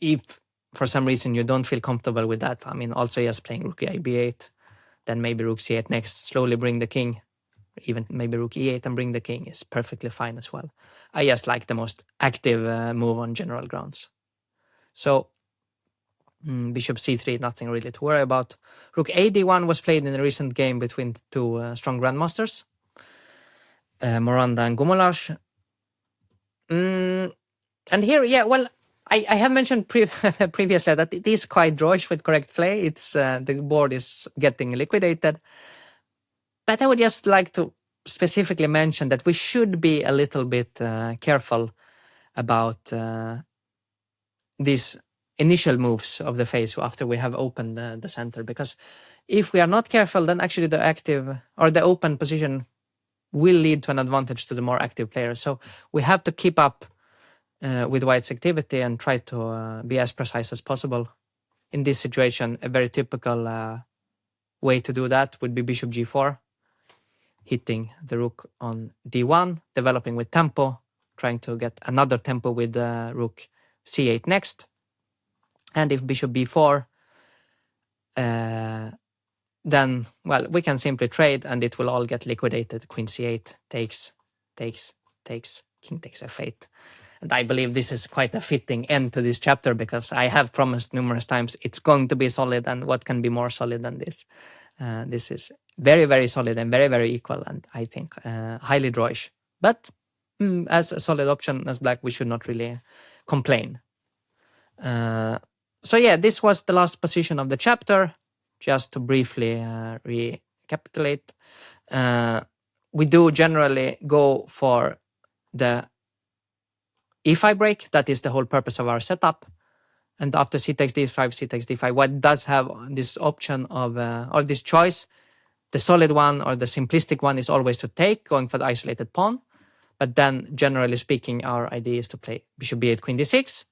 if for some reason you don't feel comfortable with that, I mean, also just playing rook b8, then maybe rook c8 next, slowly bring the king, even maybe rook e8 and bring the king is perfectly fine as well. I just like the most active move on general grounds. So bishop c3, nothing really to worry about. Rook a d1 was played in a recent game between two strong grandmasters, Miranda and Gumulash. And here, well, I have mentioned previously that it is quite drawish with correct play. It's the board is getting liquidated. But I would just like to specifically mention that we should be a little bit careful about these initial moves of the phase after we have opened the center. Because if we are not careful, then actually the active or the open position will lead to an advantage to the more active players. So we have to keep up with white's activity and try to be as precise as possible. In this situation, a very typical way to do that would be bishop g4, hitting the rook on d1, developing with tempo, trying to get another tempo with rook c8 next. And if bishop b4, then, well, we can simply trade and it will all get liquidated. Queen c8 takes, king takes f8. And I believe this is quite a fitting end to this chapter, because I have promised numerous times it's going to be solid, and what can be more solid than this? This is very, very solid and very, very equal, and I think highly drawish. But as a solid option as black, we should not really complain. So yeah, this was the last position of the chapter. Just to briefly recapitulate, we do generally go for the e5 break. That is the whole purpose of our setup. And after c takes d5, c takes d5, white does have this option of, or this choice. The solid one or the simplistic one is always to take, going for the isolated pawn. But then, generally speaking, our idea is to play bishop b8, queen d6.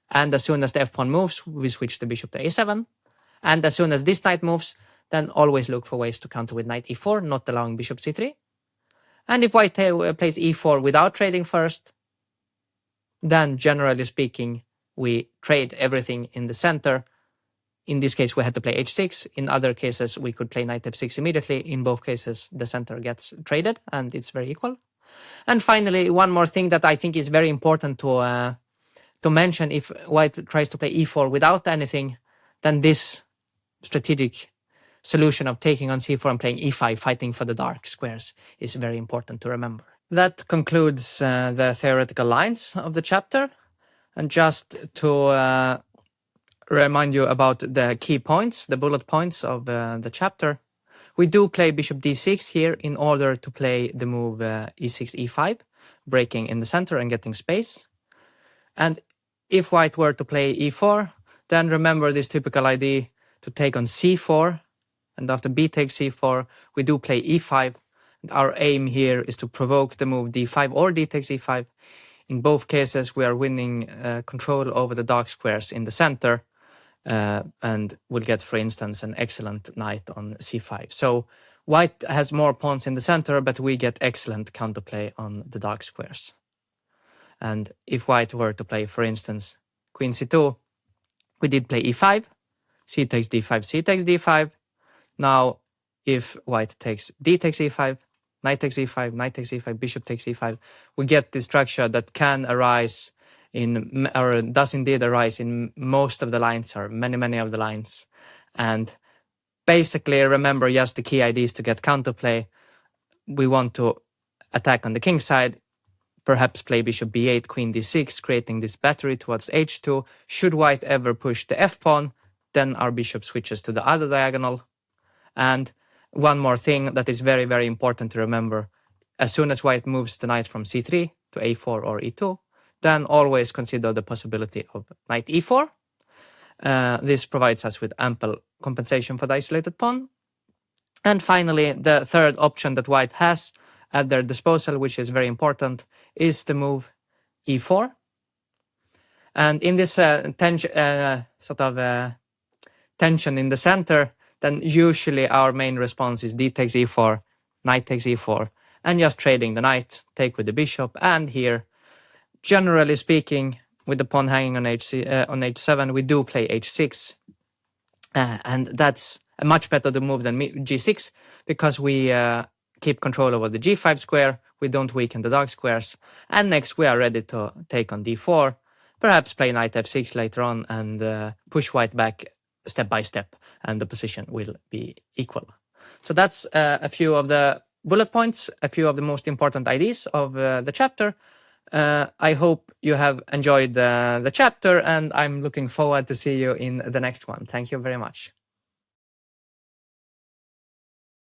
And as soon as the f-pawn moves, we switch the bishop to a7. And as soon as this knight moves, then always look for ways to counter with knight e4, not allowing bishop c3. And if white plays e4 without trading first, then generally speaking, we trade everything in the center. In this case, we had to play h6. In other cases, we could play knight f6 immediately. In both cases, the center gets traded, and it's very equal. And finally, one more thing that I think is very important to mention: if white tries to play e4 without anything, then this strategic solution of taking on c4 and playing e5, fighting for the dark squares, is very important to remember. That concludes the theoretical lines of the chapter. And just to remind you about the key points, the bullet points of the chapter, we do play bishop d6 here in order to play the move e6, e5, breaking in the center and getting space. And if white were to play e4, then remember this typical idea to take on c4, and after b takes c4, we do play e5. And our aim here is to provoke the move d5 or d takes e5. In both cases, we are winning control over the dark squares in the center, and will get, for instance, an excellent knight on c5. So white has more pawns in the center, but we get excellent counterplay on the dark squares. And if white were to play, for instance, queen c2, we did play e5, c takes d5, c takes d5. Now, if white takes d takes e5, knight takes e5, knight takes e5, bishop takes e5, we get this structure that can arise in, or does indeed arise in most of the lines, or many of the lines. And basically, remember just the key ideas to get counterplay. We want to attack on the king side, perhaps play bishop b8, queen d6, creating this battery towards h2. Should white ever push the f-pawn, then our bishop switches to the other diagonal. And one more thing that is very, very important to remember: as soon as white moves the knight from c3 to a4 or e2, then always consider the possibility of knight e4. This provides us with ample compensation for the isolated pawn. And finally, the third option that white has at their disposal, which is very important, is the move e4. And in this tension in the center, then usually our main response is d takes e4, knight takes e4, and just trading the knight, take with the bishop. And here, generally speaking, with the pawn hanging on h7, we do play h6. And that's a much better move than g6, because we keep control over the g5 square, we don't weaken the dark squares, and next we are ready to take on d4, perhaps play knight f6 later on, and push white back step by step, and the position will be equal. So that's a few of the bullet points, a few of the most important ideas of the chapter. I hope you have enjoyed the chapter, and I'm looking forward to see you in the next one. Thank you very much.